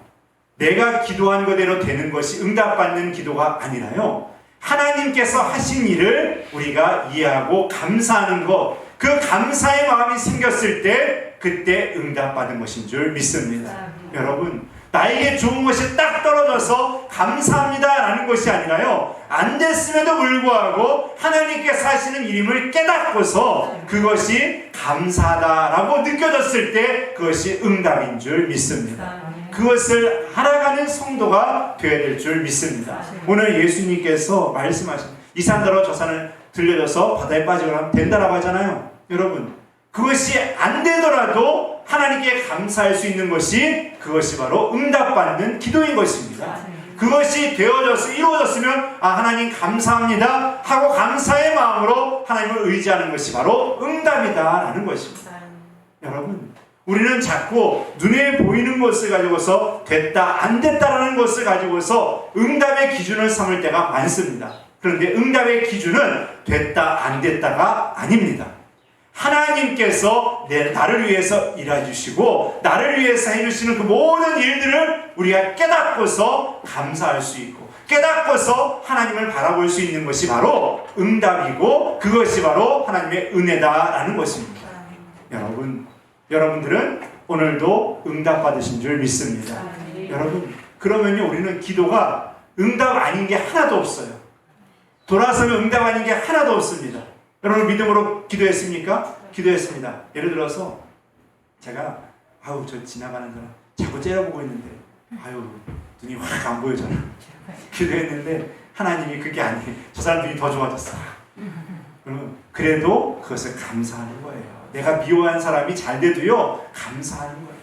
내가 기도한 것대로 되는 것이 응답받는 기도가 아니라요, 하나님께서 하신 일을 우리가 이해하고 감사하는 것, 그 감사의 마음이 생겼을 때 그때 응답받은 것인 줄 믿습니다. 여러분, 나에게 좋은 것이 딱 떨어져서 감사합니다라는 것이 아니라요, 안 됐음에도 불구하고 하나님께서 하시는 일임을 깨닫고서 그것이 감사하다라고 느껴졌을 때 그것이 응답인 줄 믿습니다. 그것을 알아가는 성도가 되어야 될 줄 믿습니다. 오늘 예수님께서 말씀하신 이 산더러 저 산을 들려져서 바다에 빠지거나 된다라고 하잖아요. 여러분, 그것이 안 되더라도 하나님께 감사할 수 있는 것이 그것이 바로 응답받는 기도인 것입니다. 그것이 되어져서 이루어졌으면 하나님 감사합니다 하고 감사의 마음으로 하나님을 의지하는 것이 바로 응답이다라는 것입니다. 여러분, 우리는 자꾸 눈에 보이는 것을 가지고서 됐다 안 됐다라는 것을 가지고서 응답의 기준을 삼을 때가 많습니다. 그런데 응답의 기준은 됐다 안 됐다가 아닙니다. 하나님께서 나를 위해서 일해주시고 나를 위해서 해주시는 그 모든 일들을 우리가 깨닫고서 감사할 수 있고 깨닫고서 하나님을 바라볼 수 있는 것이 바로 응답이고 그것이 바로 하나님의 은혜다라는 것입니다. 여러분들은 오늘도 응답받으신 줄 믿습니다. 여러분, 그러면요, 우리는 기도가 응답 아닌 게 하나도 없어요. 돌아서면 응답 아닌 게 하나도 없습니다. 여러분, 믿음으로 기도했습니까? 기도했습니다. 예를 들어서 제가 저 지나가는 사람 자꾸 째려보고 있는데 눈이 확 안 보여져요. 기도했는데 하나님이 그게 아니에요. 저 사람 눈이 더 좋아졌어. 그러면 그래도 그것을 감사하는 거예요. 내가 미워한 사람이 잘 돼도요, 감사하는 거예요.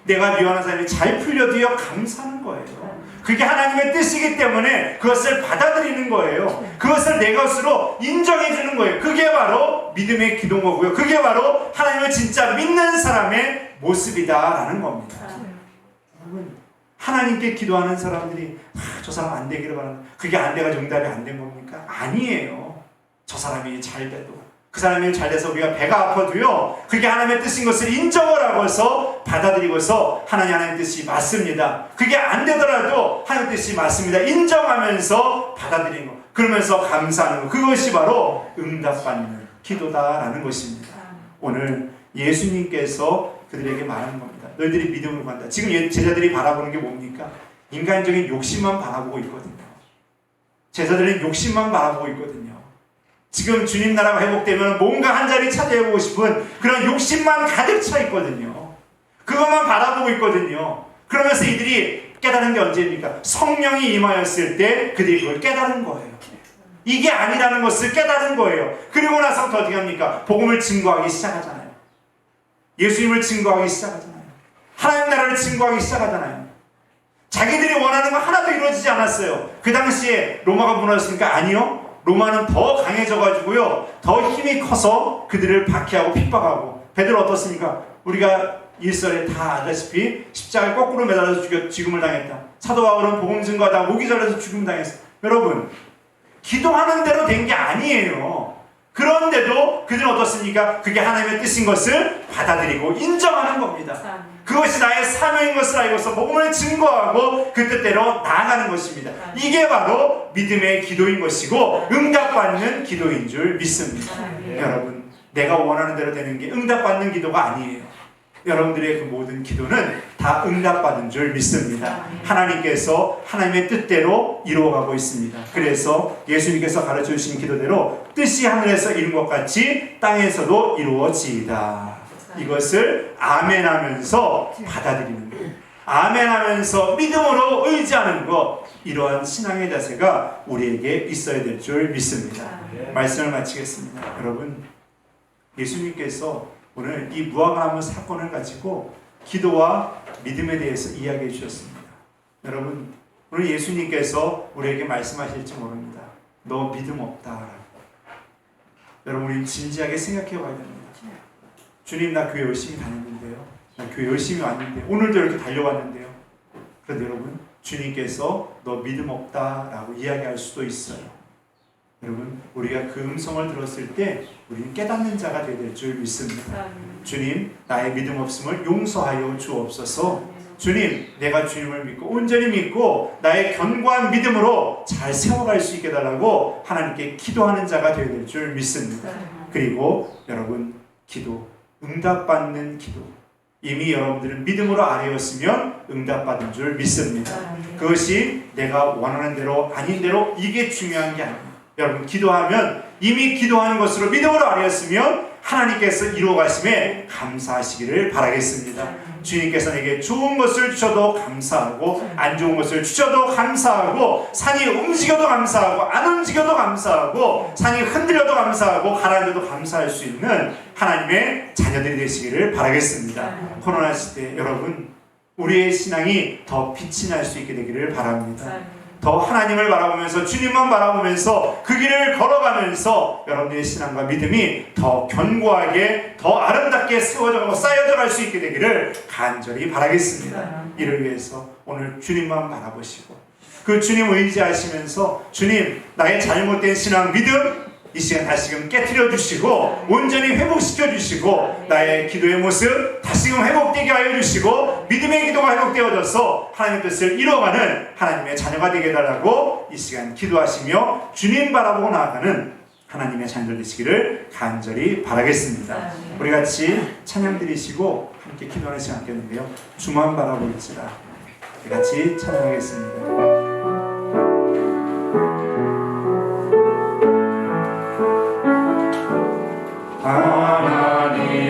내가 미워하는 사람이 잘 풀려도요, 감사하는 거예요. 그게 하나님의 뜻이기 때문에 그것을 받아들이는 거예요. 그것을 내 것으로 인정해 주는 거예요. 그게 바로 믿음의 기도인 거고요. 그게 바로 하나님을 진짜 믿는 사람의 모습이다라는 겁니다. 여러분, 하나님께 기도하는 사람들이 저 사람 안 되기를 바라는, 그게 안 돼가지고 응답이 안 된 겁니까? 아니에요. 저 사람이 잘 돼도, 그 사람이 잘 돼서 우리가 배가 아파도요, 그게 하나님의 뜻인 것을 인정을 하고서 받아들이고서 하나님 뜻이 맞습니다. 그게 안 되더라도 하나님 뜻이 맞습니다. 인정하면서 받아들이는 것, 그러면서 감사하는 것, 그것이 바로 응답받는 기도다라는 것입니다. 오늘 예수님께서 그들에게 말하는 겁니다. 너희들이 믿음으로 간다. 지금 제자들이 바라보는 게 뭡니까? 인간적인 욕심만 바라보고 있거든요. 제자들은 욕심만 바라보고 있거든요. 지금 주님 나라가 회복되면 뭔가 한 자리 차지해보고 싶은 그런 욕심만 가득 차 있거든요. 그것만 바라보고 있거든요. 그러면서 이들이 깨달은 게 언제입니까? 성령이 임하였을 때 그들이 그걸 깨달은 거예요. 이게 아니라는 것을 깨달은 거예요. 그리고 나서부터 어떻게 합니까? 복음을 증거하기 시작하잖아요. 예수님을 증거하기 시작하잖아요. 하나님 나라를 증거하기 시작하잖아요. 자기들이 원하는 거 하나도 이루어지지 않았어요. 그 당시에 로마가 무너졌으니까? 아니요. 로마는 더 강해져가지고요, 더 힘이 커서 그들을 박해하고 핍박하고. 베드로 어떻습니까? 우리가 일설에 다 알다시피 십자가에 거꾸로 매달려서 죽음을 당했다. 사도 바울은 복음 증거하다가 목이 잘려서 죽음을 당했어. 여러분, 기도하는 대로 된 게 아니에요. 그런데도 그들은 어떻습니까? 그게 하나님의 뜻인 것을 받아들이고 인정하는 겁니다. 그것이 나의 사명인 것을 알고서 복음을 증거하고 그 뜻대로 나아가는 것입니다. 이게 바로 믿음의 기도인 것이고 응답받는 기도인 줄 믿습니다. 여러분, 내가 원하는 대로 되는 게 응답받는 기도가 아니에요. 여러분들의 그 모든 기도는 다 응답받은 줄 믿습니다. 하나님께서 하나님의 뜻대로 이루어가고 있습니다. 그래서 예수님께서 가르쳐 주신 기도대로 뜻이 하늘에서 이룬 것 같이 땅에서도 이루어지이다. 이것을 아멘하면서 받아들이는 것, 아멘하면서 믿음으로 의지하는 것, 이러한 신앙의 자세가 우리에게 있어야 될 줄 믿습니다. 말씀을 마치겠습니다. 여러분, 예수님께서 오늘 이 무화과나무 사건을 가지고 기도와 믿음에 대해서 이야기해 주셨습니다. 여러분, 오늘 예수님께서 우리에게 말씀하실지 모릅니다. 너 믿음 없다. 여러분, 우리 진지하게 생각해 봐야 됩니다. 주님, 나 교회 열심히 다녔는데요. 나 교회 열심히 왔는데 오늘도 이렇게 달려왔는데요. 그런데 여러분, 주님께서 너 믿음 없다라고 이야기할 수도 있어요. 여러분, 우리가 그 음성을 들었을 때 우리는 깨닫는 자가 되어야 될 줄 믿습니다. 주님, 나의 믿음 없음을 용서하여 주옵소서. 주님, 내가 주님을 믿고 온전히 믿고 나의 견고한 믿음으로 잘 세워갈 수 있게 해달라고 하나님께 기도하는 자가 되어야 될 줄 믿습니다. 그리고 여러분, 기도, 응답받는 기도. 이미 여러분들은 믿음으로 아뢰었으면 응답받은 줄 믿습니다. 그것이 내가 원하는 대로 아닌 대로 이게 중요한 게 아닙니다. 여러분 기도하면 이미 기도하는 것으로 믿음으로 아뢰었으면 하나님께서 이루어 가심에 감사하시기를 바라겠습니다. 주님께서 내게 좋은 것을 주셔도 감사하고 안 좋은 것을 주셔도 감사하고 산이 움직여도 감사하고 안 움직여도 감사하고 산이 흔들려도 감사하고 가라앉아도 감사할 수 있는 하나님의 자녀들이 되시기를 바라겠습니다. 코로나 시대 여러분 우리의 신앙이 더 빛이 날 수 있게 되기를 바랍니다. 더 하나님을 바라보면서 주님만 바라보면서 그 길을 걸어가면서 여러분의 신앙과 믿음이 더 견고하게 더 아름답게 세워져가고 쌓여져 갈 수 있게 되기를 간절히 바라겠습니다. 이를 위해서 오늘 주님만 바라보시고 그 주님 의지하시면서 주님 나의 잘못된 신앙 믿음 이 시간 다시금 깨트려 주시고 온전히 회복시켜 주시고 나의 기도의 모습 다시금 회복되게 하여 주시고 믿음의 기도가 회복되어져서 하나님의 뜻을 이루어가는 하나님의 자녀가 되게 해달라고 이 시간 기도하시며 주님 바라보고 나아가는 하나님의 자녀들 되시기를 간절히 바라겠습니다. 우리 같이 찬양 드리시고 함께 기도하는 시간 갖겠는데요. 주만 바라볼지라 우리 같이 찬양하겠습니다.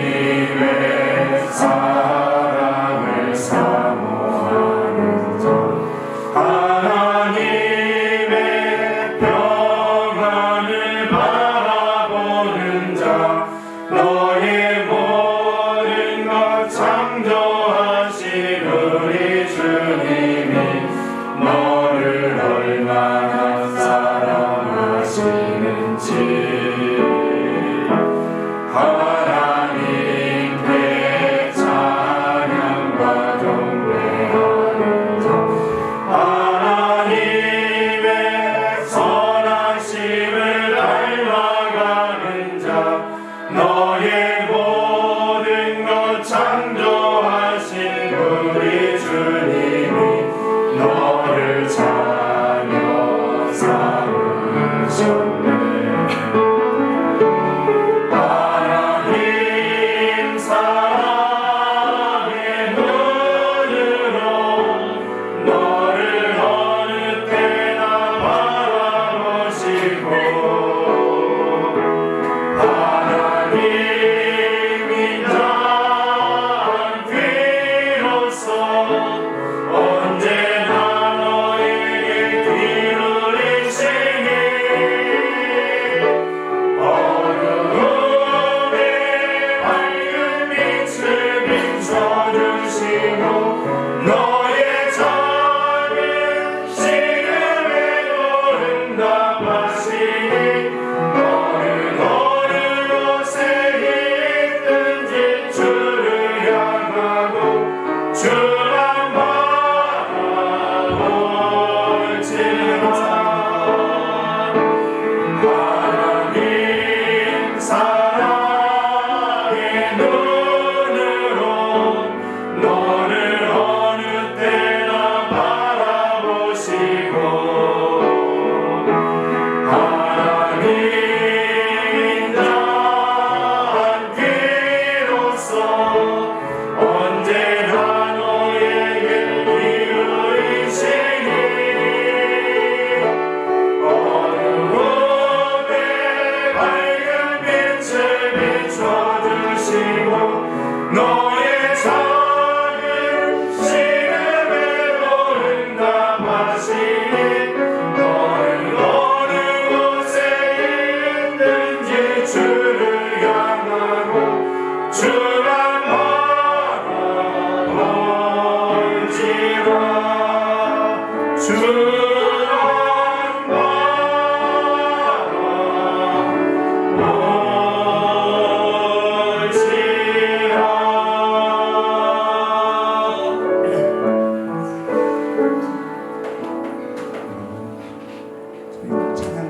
하나님의 사랑을 사모하는 자 하나님의 평안을 바라보는 자 너의 모든 것 창조하신 우리 주님이 너를 얼마나 사랑하시는지 하나님께 찬양과 경배하는 자 하나님의 선하심을 닮아가는 자 너의 모든 것 창조하신 우리 주님이 너를 자녀 삼으셨네.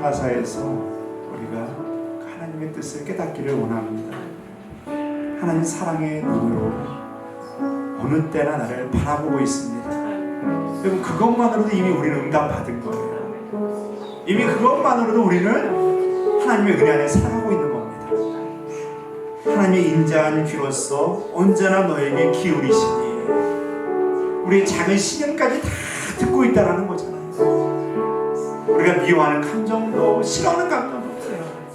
가사에서 우리가 하나님의 뜻을 깨닫기를 원합니다. 하나님 사랑의 눈으로 어느 때나 나를 바라보고 있습니다. 여러분 그것만으로도 이미 우리는 응답받은 거예요. 이미 그것만으로도 우리는 하나님의 은혜 안에 살아가고 있는 겁니다. 하나님의 인자한 귀로서 언제나 너에게 기울이시니 우리의 작은 신음까지 다 듣고 있다는 거잖아요. 우리가 미워하는 감정도 싫어하는 감정도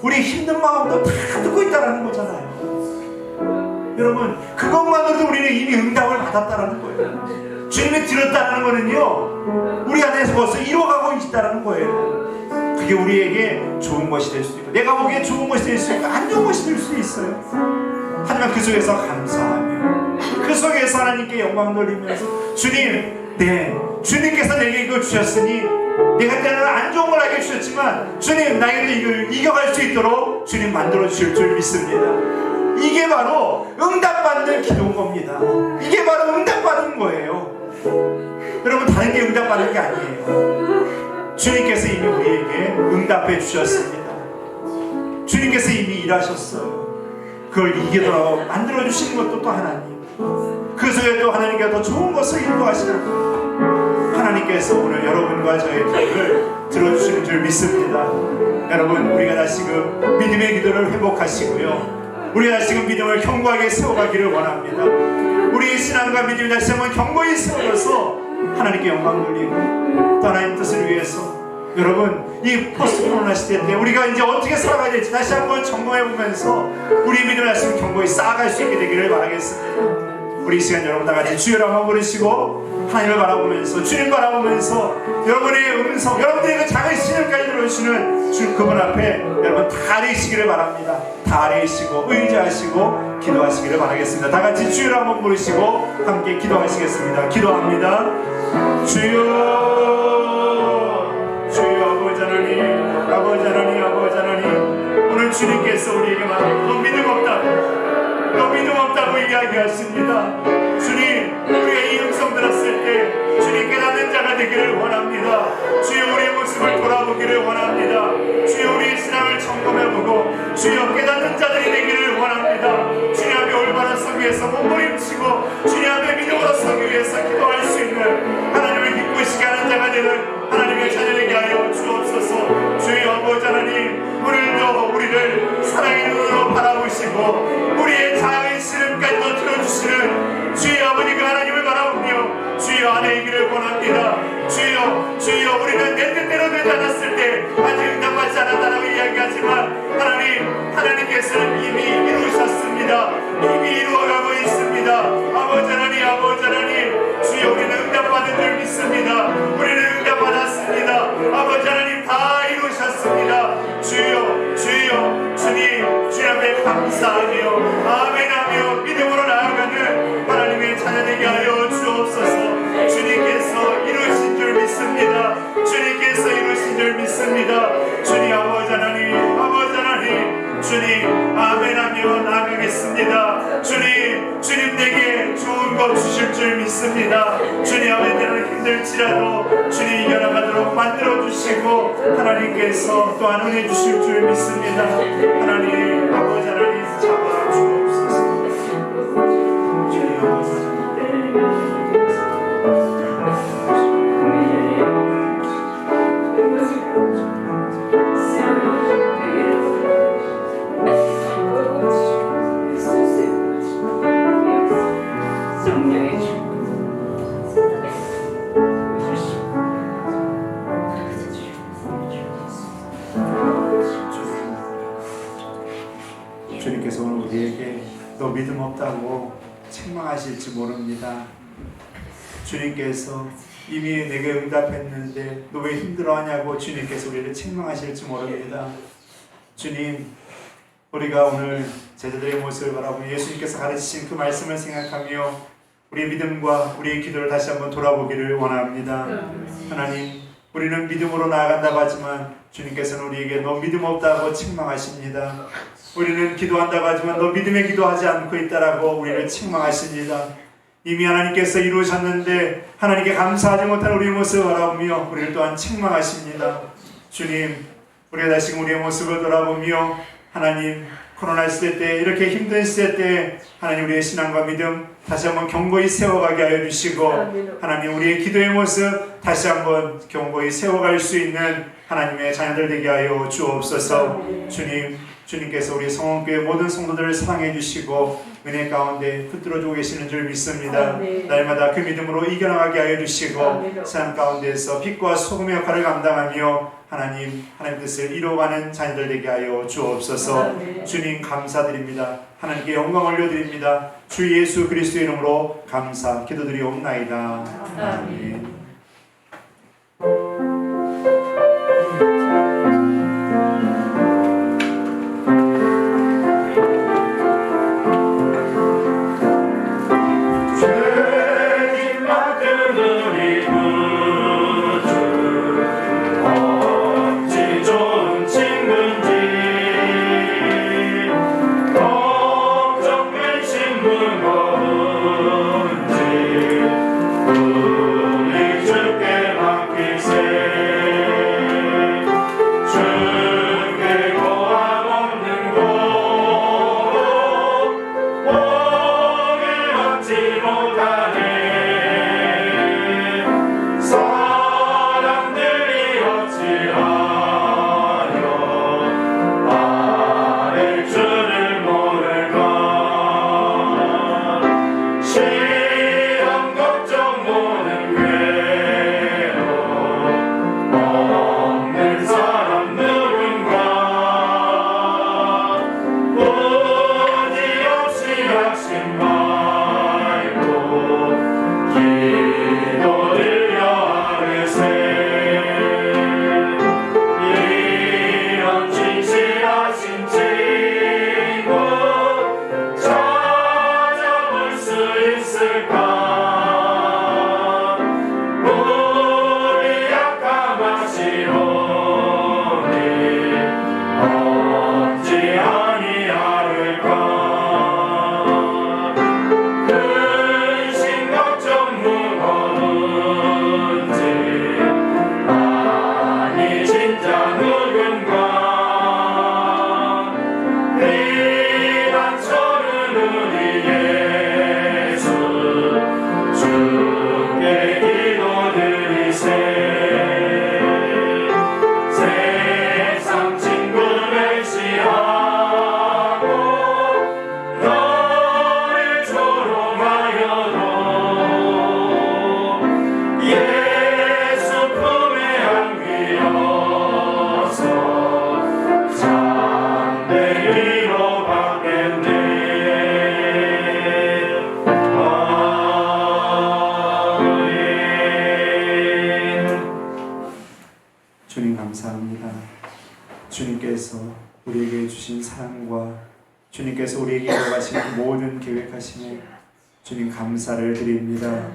우리 힘든 마음도 다 듣고 있다는 거잖아요. 여러분, 그것만으로도 우리는 이미 응답을 받았다는 거예요. 주님이 들었다는 거는요, 우리 안에서 벌써 이루어가고 있다는 거예요. 그게 우리에게 좋은 것이 될 수도 있고, 내가 보기에 좋은 것이 될 수 있고, 안 좋은 것이 될 수도 있어요. 하지만 그 속에서 감사하며, 그 속에서 하나님께 영광 돌리면서, 주님, 주님께서 내게 이걸 주셨으니 내가 때는 안 좋은 걸 알게 주셨지만 주님, 나에게도 이걸 이겨갈 수 있도록 주님 만들어 주실 줄 믿습니다. 이게 바로 응답받는 기도인 겁니다. 이게 바로 응답받은 거예요. 여러분, 다른 게 응답받는 게 아니에요. 주님께서 이미 우리에게 응답해 주셨습니다. 주님께서 이미 일하셨어요. 그걸 이기도록 만들어 주시는 것도 또 하나님, 그 속에 또 하나님께서 더 좋은 것을 인도하시는 하나님께서 오늘 여러분과 저의 기도를 들어주시는 줄 믿습니다. 여러분, 우리가 다시금 믿음의 기도를 회복하시고요, 우리가 다시금 믿음을 견고하게 세워가기를 원합니다. 우리의 신앙과 믿음이 다시 한번 견고히 세워져서 하나님께 영광 돌리고 또 하나님 뜻을 위해서, 여러분, 이 포스트 코로나 시대 때 우리가 이제 어떻게 살아가야 될지 다시 한번 점검해보면서 우리 믿음을 다시 한번 견고히 쌓아갈 수 있게 되기를 바라겠습니다. 우리 이 시간 여러분 다 같이 주여 한번 부르시고 하나님을 바라보면서, 주님 바라보면서 여러분의 음성, 여러분들의 그 작은 신음까지 들어주시는 주 그분 앞에 여러분 다 아뢰시기를 바랍니다. 다 아뢰시고 의지하시고 기도하시기를 바라겠습니다. 다 같이 주여 한번 부르시고 함께 기도하시겠습니다. 기도합니다. 주여, 주여, 아버지 하나님, 아버지 하나님, 아버지 하나님, 오늘 주님께서 우리에게 말하고 너 믿음 없다고, 너 믿음 없다고 이야기하십니다. 주님, 우리가 이 음성 들었을 때 주님 깨닫는 자가 되기를 원합니다. 주여, 우리의 모습을 돌아보기를 원합니다. 주여, 우리의 신앙을 점검해보고 주여 깨닫는 자들이 되기를 원합니다. 주님 앞에 올바른 선 위에서 몸부림치고 주님 앞에 믿음으로 서기 위해서 기도할 수 있는, 하나님을 기쁘시게 하는 자가 되는 하나님의 자녀되게 하여 주옵소서. 주여, 아버지 하나님, 오늘도 우리를 사랑의 눈으로 바라보시고 우리의 작은 신음까지도 들어주시는 주의 아버지가 하나님을 바라보며 주여 안에 있기를 원합니다. 주여, 주여, 우리는 내 뜻대로 되지 않았을 때 아직 응답받지 않았다라고 이야기하지만 하나님께서는 이미 이루셨습니다. 이미 이루어가고 있습니다. 아버지 하나님, 아버지 하나님, 주여, 우리는 응답받은 줄 믿습니다. 우리는 응답받았습니다. 아버지 하나님, 다 이루셨습니다. 주여, 주여, 주님, 주님 앞에 감사하며 아멘하며 믿음으로 나아가는 하나님의 자녀되게 하여 주옵소서. 주님께서 이루신 줄 믿습니다. 주님께서 이루신 줄 믿습니다. 주님, 아버지 하나님, 아버지 하나님, 주님, 아멘하며 나아가겠습니다. 주님, 주님 내게 좋은 것 주실 줄 믿습니다. 주님, 아멘. 때로는 힘들지라도 주님 이겨나가도록 만들어주시고 하나님께서 또한 은혜 주실 줄 믿습니다. 하나님, 아버지 하나님, 잡아 주옵소서. 주님, 아버지 하나님, 주님께서 오늘 우리에게 너 믿음 없다고 책망하실지 모릅니다. 주님께서 이미 내게 응답했는데 너 왜 힘들어하냐고 주님께서 우리를 책망하실지 모릅니다. 주님, 우리가 오늘 제자들의 모습을 바라보며 예수님께서 가르치신 그 말씀을 생각하며 우리의 믿음과 우리의 기도를 다시 한번 돌아보기를 원합니다. 하나님, 우리는 믿음으로 나아간다고 하지만 주님께서는 우리에게 너 믿음 없다고 책망하십니다. 우리는 기도한다고 하지만 너 믿음에 기도하지 않고 있다라고 우리를 책망하십니다. 이미 하나님께서 이루셨는데 하나님께 감사하지 못한 우리의 모습을 바라보며 우리를 또한 책망하십니다. 주님, 우리가 다시금 우리의 모습을 돌아보며 하나님, 코로나 시대 때, 이렇게 힘든 시대 때 하나님, 우리의 신앙과 믿음 다시 한번 견고히 세워가게 하여 주시고 하나님, 우리의 기도의 모습 다시 한번 견고히 세워갈 수 있는 하나님의 자녀들 되게 하여 주옵소서. 주님, 주님께서 우리 성원교회 모든 성도들을 사랑해 주시고 은혜 가운데 붙들어 주고 계시는 줄 믿습니다. 날마다 그 믿음으로 이겨나가게 하여 주시고 삶 가운데서 빛과 소금의 역할을 감당하며 하나님 뜻을 이루어가는 자녀들 되게 하여 주옵소서. 주님 감사드립니다. 하나님께 영광 올려드립니다. 주 예수 그리스도의 이름으로 감사 기도드리옵나이다. 아멘. 주님께서 우리에게 주신 사랑과 주님께서 우리에게 이루어가신 모든 계획하심에 주님 감사를 드립니다.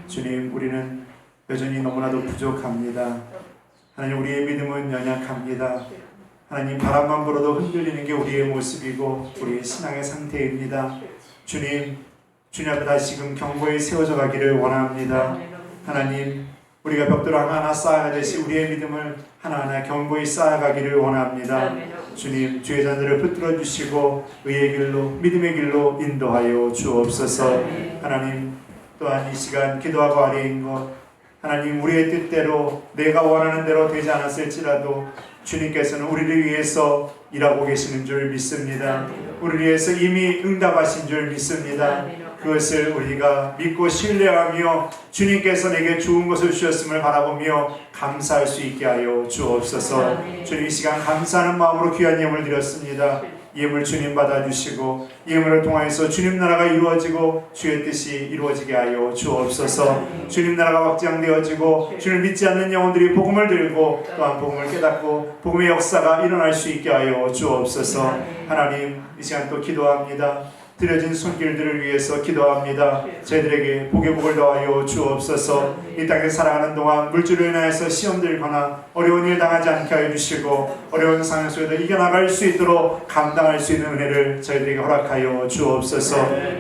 주님, 우리는 여전히 너무나도 부족합니다. 하나님, 우리의 믿음은 연약합니다. 하나님, 바람만 불어도 흔들리는 게 우리의 모습이고 우리의 신앙의 상태입니다. 주님 앞에 다시금 경고에 세워져 가기를 원합니다. 하나님, 우리가 벽돌 하나하나 쌓아가듯이 우리의 믿음을 하나하나 경고히 쌓아가기를 원합니다. 주님, 주의 자들을 붙들어 주시고 의의 길로, 믿음의 길로 인도하여 주옵소서. 하나님, 또한 이 시간 기도하고 아뢰인 것, 하나님, 우리의 뜻대로 내가 원하는 대로 되지 않았을지라도 주님께서는 우리를 위해서 일하고 계시는 줄 믿습니다. 우리를 위해서 이미 응답하신 줄 믿습니다. 그것을 우리가 믿고 신뢰하며 주님께서 내게 좋은 것을 주셨음을 바라보며 감사할 수 있게 하여 주옵소서. 주님, 이 시간 감사하는 마음으로 귀한 예물을 드렸습니다. 예물 주님 받아주시고 예물을 통하여서 주님 나라가 이루어지고 주의 뜻이 이루어지게 하여 주옵소서. 주님 나라가 확장되어지고 주를 믿지 않는 영혼들이 복음을 들고 또한 복음을 깨닫고 복음의 역사가 일어날 수 있게 하여 주옵소서. 하나님, 이 시간 또 기도합니다. 드려진 손길들을 위해서 기도합니다. 저희들에게 복의 복을 더하여 주옵소서. 이 땅에 살아가는 동안 물질로 인하여서 시험 들거나 어려운 일 당하지 않게 하여 주시고 어려운 상황 속에서 이겨나갈 수 있도록 감당할 수 있는 은혜를 저희들에게 허락하여 주옵소서.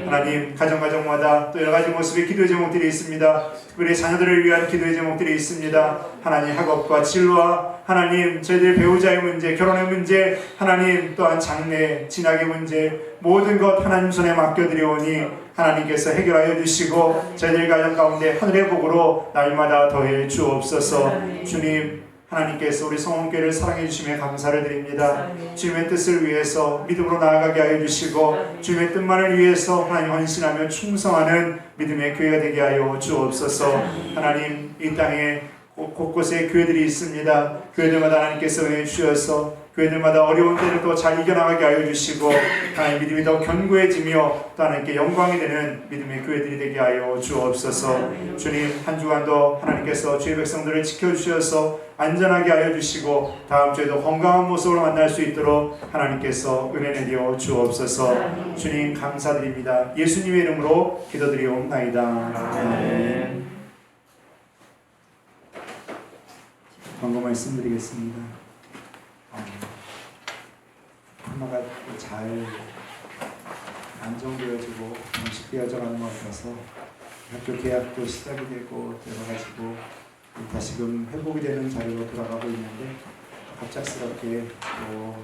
하나님, 가정마다 또 여러가지 모습의 기도의 제목들이 있습니다. 특별히 자녀들을 위한 기도의 제목들이 있습니다. 하나님, 학업과 진로와 하나님, 저희들 배우자의 문제, 결혼의 문제, 하나님, 또한 장래, 진학의 문제, 모든 것 하나님 손에 맡겨드리오니 하나님께서 해결하여 주시고 저희들 가정 가운데 하늘의 복으로 날마다 더해 주옵소서. 주님, 하나님께서 우리 성원교회를 사랑해 주심에 감사를 드립니다. 주님의 뜻을 위해서 믿음으로 나아가게 하여 주시고 주님의 뜻만을 위해서 하나님 헌신하며 충성하는 믿음의 교회가 되게 하여 주옵소서. 하나님, 이 땅에 곳곳에 교회들이 있습니다. 교회들마다 하나님께서 은혜 주셔서 교회들마다 어려운 때를 더 잘 이겨나가게 하여 주시고 하나님 믿음이 더 견고해지며 또 하나님께 영광이 되는 믿음의 교회들이 되게 하여 주옵소서. 주님, 한 주간도 하나님께서 주의 백성들을 지켜주셔서 안전하게 하여 주시고 다음 주에도 건강한 모습으로 만날 수 있도록 하나님께서 은혜 내려 주옵소서. 주님 감사드립니다. 예수님의 이름으로 기도드리옵나이다. 아멘. 광고 말씀드리겠습니다. 코로나가 잘 안정되어지고 정식되어져 가는 것 같아서 학교 개학도 시작이 되고 되어가지고 다시금 회복이 되는 자리로 돌아가고 있는데 갑작스럽게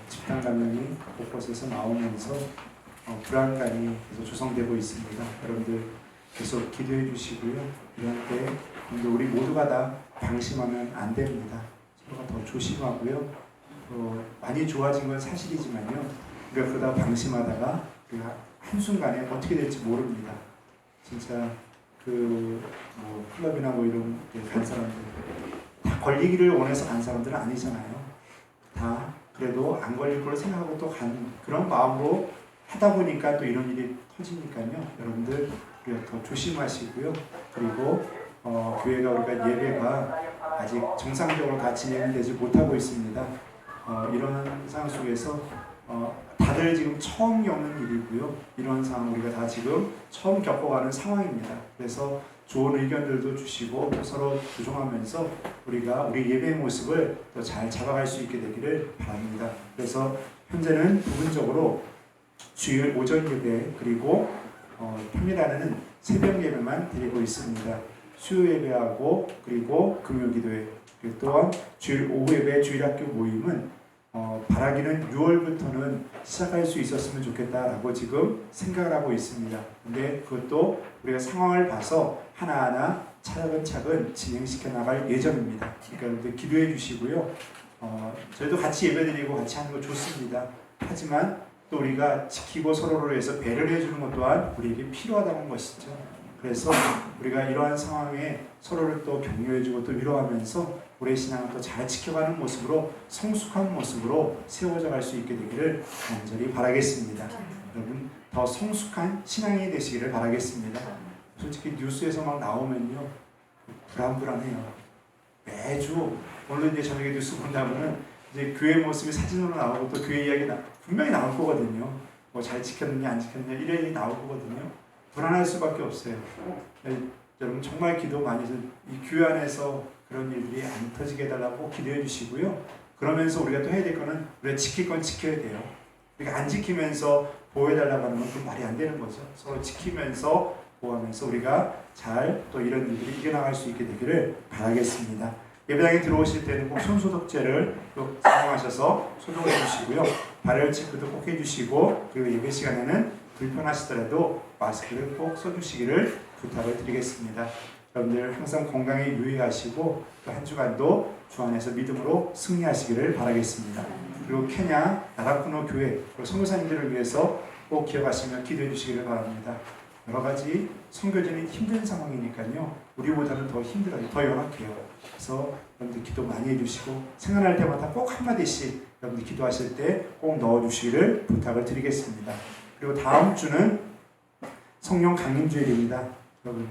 집단 감염이 곳곳에서 나오면서 불안감이 계속 조성되고 있습니다. 여러분들 계속 기도해 주시고요. 이런 때 우리 모두가 다 방심하면 안 됩니다. 서로가 더 조심하고요. 많이 좋아진 건 사실이지만요. 우리가 그러다 방심하다가 우리가 한순간에 어떻게 될지 모릅니다. 진짜 클럽이나 이런 간 사람들 다 걸리기를 원해서 간 사람들은 아니잖아요. 다 그래도 안 걸릴 걸 생각하고 또 가는 그런 마음으로 하다 보니까 또 이런 일이 터지니까요. 여러분들 우리가 더 조심하시고요. 그리고 교회가 우리가 예배가 아직 정상적으로 다 진행되지 못하고 있습니다. 이런 상황 속에서 다들 지금 처음 겪는 일이고요. 이런 상황 우리가 다 지금 처음 겪어가는 상황입니다. 그래서 좋은 의견들도 주시고 서로 조정하면서 우리가 우리 예배의 모습을 더 잘 잡아갈 수 있게 되기를 바랍니다. 그래서 현재는 부분적으로 주일 오전 예배 그리고 평일에는 새벽 예배만 드리고 있습니다. 수요 예배하고 그리고 금요 기도회 그리고 또한 주일 오후 예배 주일학교 모임은 바라기는 6월부터는 시작할 수 있었으면 좋겠다라고 지금 생각을 하고 있습니다. 근데 그것도 우리가 상황을 봐서 하나하나 차근차근 진행시켜 나갈 예정입니다. 그러니까 여러분들 기도해 주시고요. 저희도 같이 예배드리고 같이 하는 거 좋습니다. 하지만 또 우리가 지키고 서로를 위해서 배려를 해주는 것 또한 우리에게 필요하다는 것이죠. 그래서 우리가 이러한 상황에 서로를 또 격려해주고 또 위로하면서 우리의 신앙을 또 잘 지켜가는 모습으로 성숙한 모습으로 세워져 갈 수 있게 되기를 간절히 바라겠습니다. 여러분 더 성숙한 신앙이 되시기를 바라겠습니다. 솔직히 뉴스에서 막 나오면요 불안해요. 매주 오늘 이제 저녁에 뉴스 본다면은 이제 교회 모습이 사진으로 나오고 또 교회 이야기 분명히 나올 거거든요. 뭐 잘 지켰느냐 안 지켰느냐 이런 얘기 나올 거거든요. 불안할 수밖에 없어요. 여러분 정말 기도 많이 해서 이 교회 안에서 그런 일들이 안 터지게 해달라고 기도해 주시고요. 그러면서 우리가 또 해야 될 거는 우리가 지킬 건 지켜야 돼요. 우리가 안 지키면서 보호해달라고 하는 건 그 말이 안 되는 거죠. 서로 지키면서 보호하면서 우리가 잘 또 이런 일들이 이겨나갈 수 있게 되기를 바라겠습니다. 예배당에 들어오실 때는 꼭 손소독제를 꼭 사용하셔서 소독해 주시고요. 발열 체크도 꼭 해주시고 그리고 예배 시간에는 불편하시더라도 마스크를 꼭 써주시기를 부탁을 드리겠습니다. 여러분들 항상 건강에 유의하시고 또 한 주간도 주 안에서 믿음으로 승리하시기를 바라겠습니다. 그리고 케냐 나라쿠노 교회 그리고 선교사님들을 위해서 꼭 기억하시며 기도해 주시기를 바랍니다. 여러 가지 선교전이 힘든 상황이니까요. 우리보다는 더 힘들어요. 더 열악해요. 그래서 여러분들 기도 많이 해주시고 생각날 때마다 꼭 한마디씩 여러분들 기도하실 때 꼭 넣어주시기를 부탁을 드리겠습니다. 그리고 다음 주는 성령 강림주일입니다. 여러분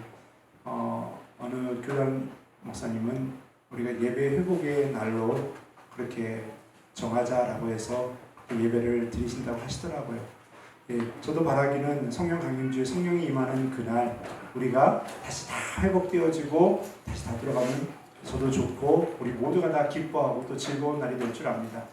어느 교단 목사님은 우리가 예배 회복의 날로 그렇게 정하자라고 해서 예배를 드리신다고 하시더라고요. 예, 저도 바라기는 성령 강림주일 성령이 임하는 그날 우리가 다시 다 회복되어지고 다시 다 들어가면 저도 좋고 우리 모두가 다 기뻐하고 또 즐거운 날이 될 줄 압니다.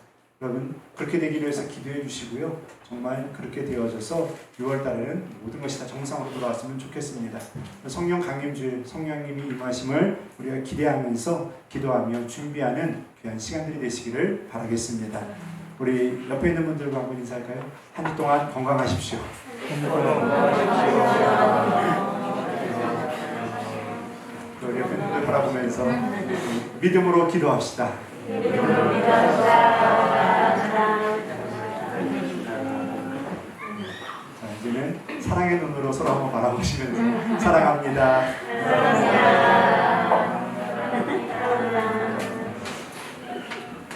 여러분 그렇게 되기 위해서 기도해 주시고요. 정말 그렇게 되어져서 6월 달에는 모든 것이 다 정상으로 돌아왔으면 좋겠습니다. 성령 강림주일 성령님이 임하심을 우리가 기대하면서 기도하며 준비하는 귀한 시간들이 되시기를 바라겠습니다. 우리 옆에 있는 분들과 한번 인사할까요? 한 주 동안 건강하십시오. 우리 옆에 있는 분들 바라보면서 믿음으로 기도합시다. 자, 이제는 사랑의 눈으로 서로 한번 바라보시면서 사랑합니다.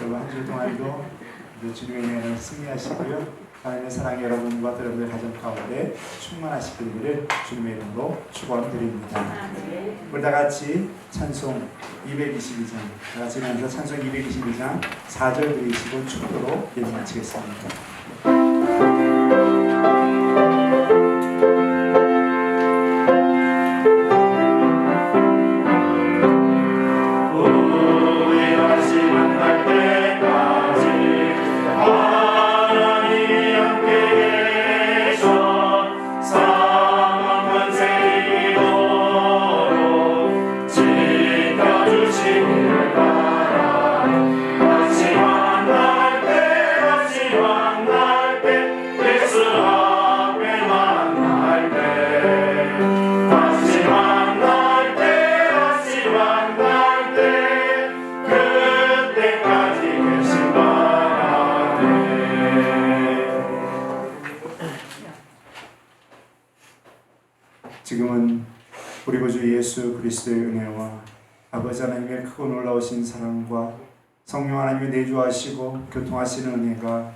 여러분 한 주 동안도 주님의 은혜를 승리하시고요. 하나님의 사랑이 여러분과 여러분의 가정 가운데 충만하시기를 주님의 이름으로 축원드립니다. 우리 다 같이 찬송 222장 다 같이 하면서 찬송 222장 4절 드리시고 축도로 예배 마치겠습니다. 지금은 우리 구주 예수 그리스도의 은혜와 아버지 하나님의 크고 놀라우신 사랑과 성령 하나님의 내주하시고 교통하시는 은혜가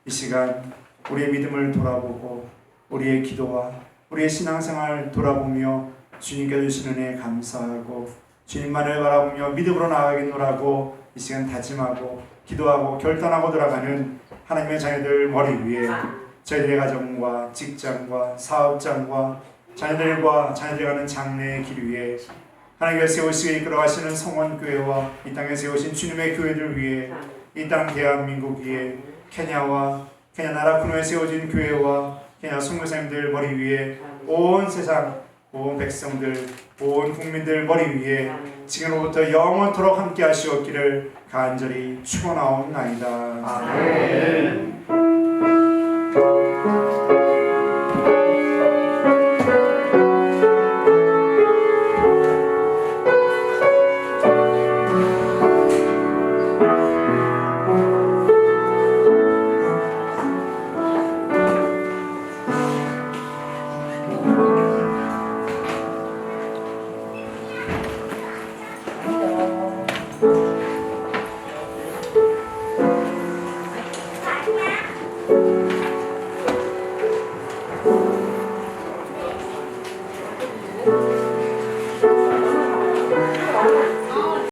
이 시간 우리의 믿음을 돌아보고 우리의 기도와 우리의 신앙생활을 돌아보며 주님께 주신 은혜에 감사하고 주님만을 바라보며 믿음으로 나아가겠노라고 이 시간 다짐하고 기도하고 결단하고 들어가는 하나님의 자녀들 머리 위에 저희들의 가정과 직장과 사업장과 자녀들과 자녀들이 가는 장래의 길 위에 하나님께서 세우시게 이끌어가시는 성원교회와 이 땅에 세우신 주님의 교회들 위에 이 땅 대한민국 위에 케냐 나라 군호에 세워진 교회와 케냐 선교사님들 머리 위에 온 세상 온 백성들 온 국민들 머리 위에 지금부터 영원토록 함께 하시옵기를 간절히 축원하옵나이다. 아멘.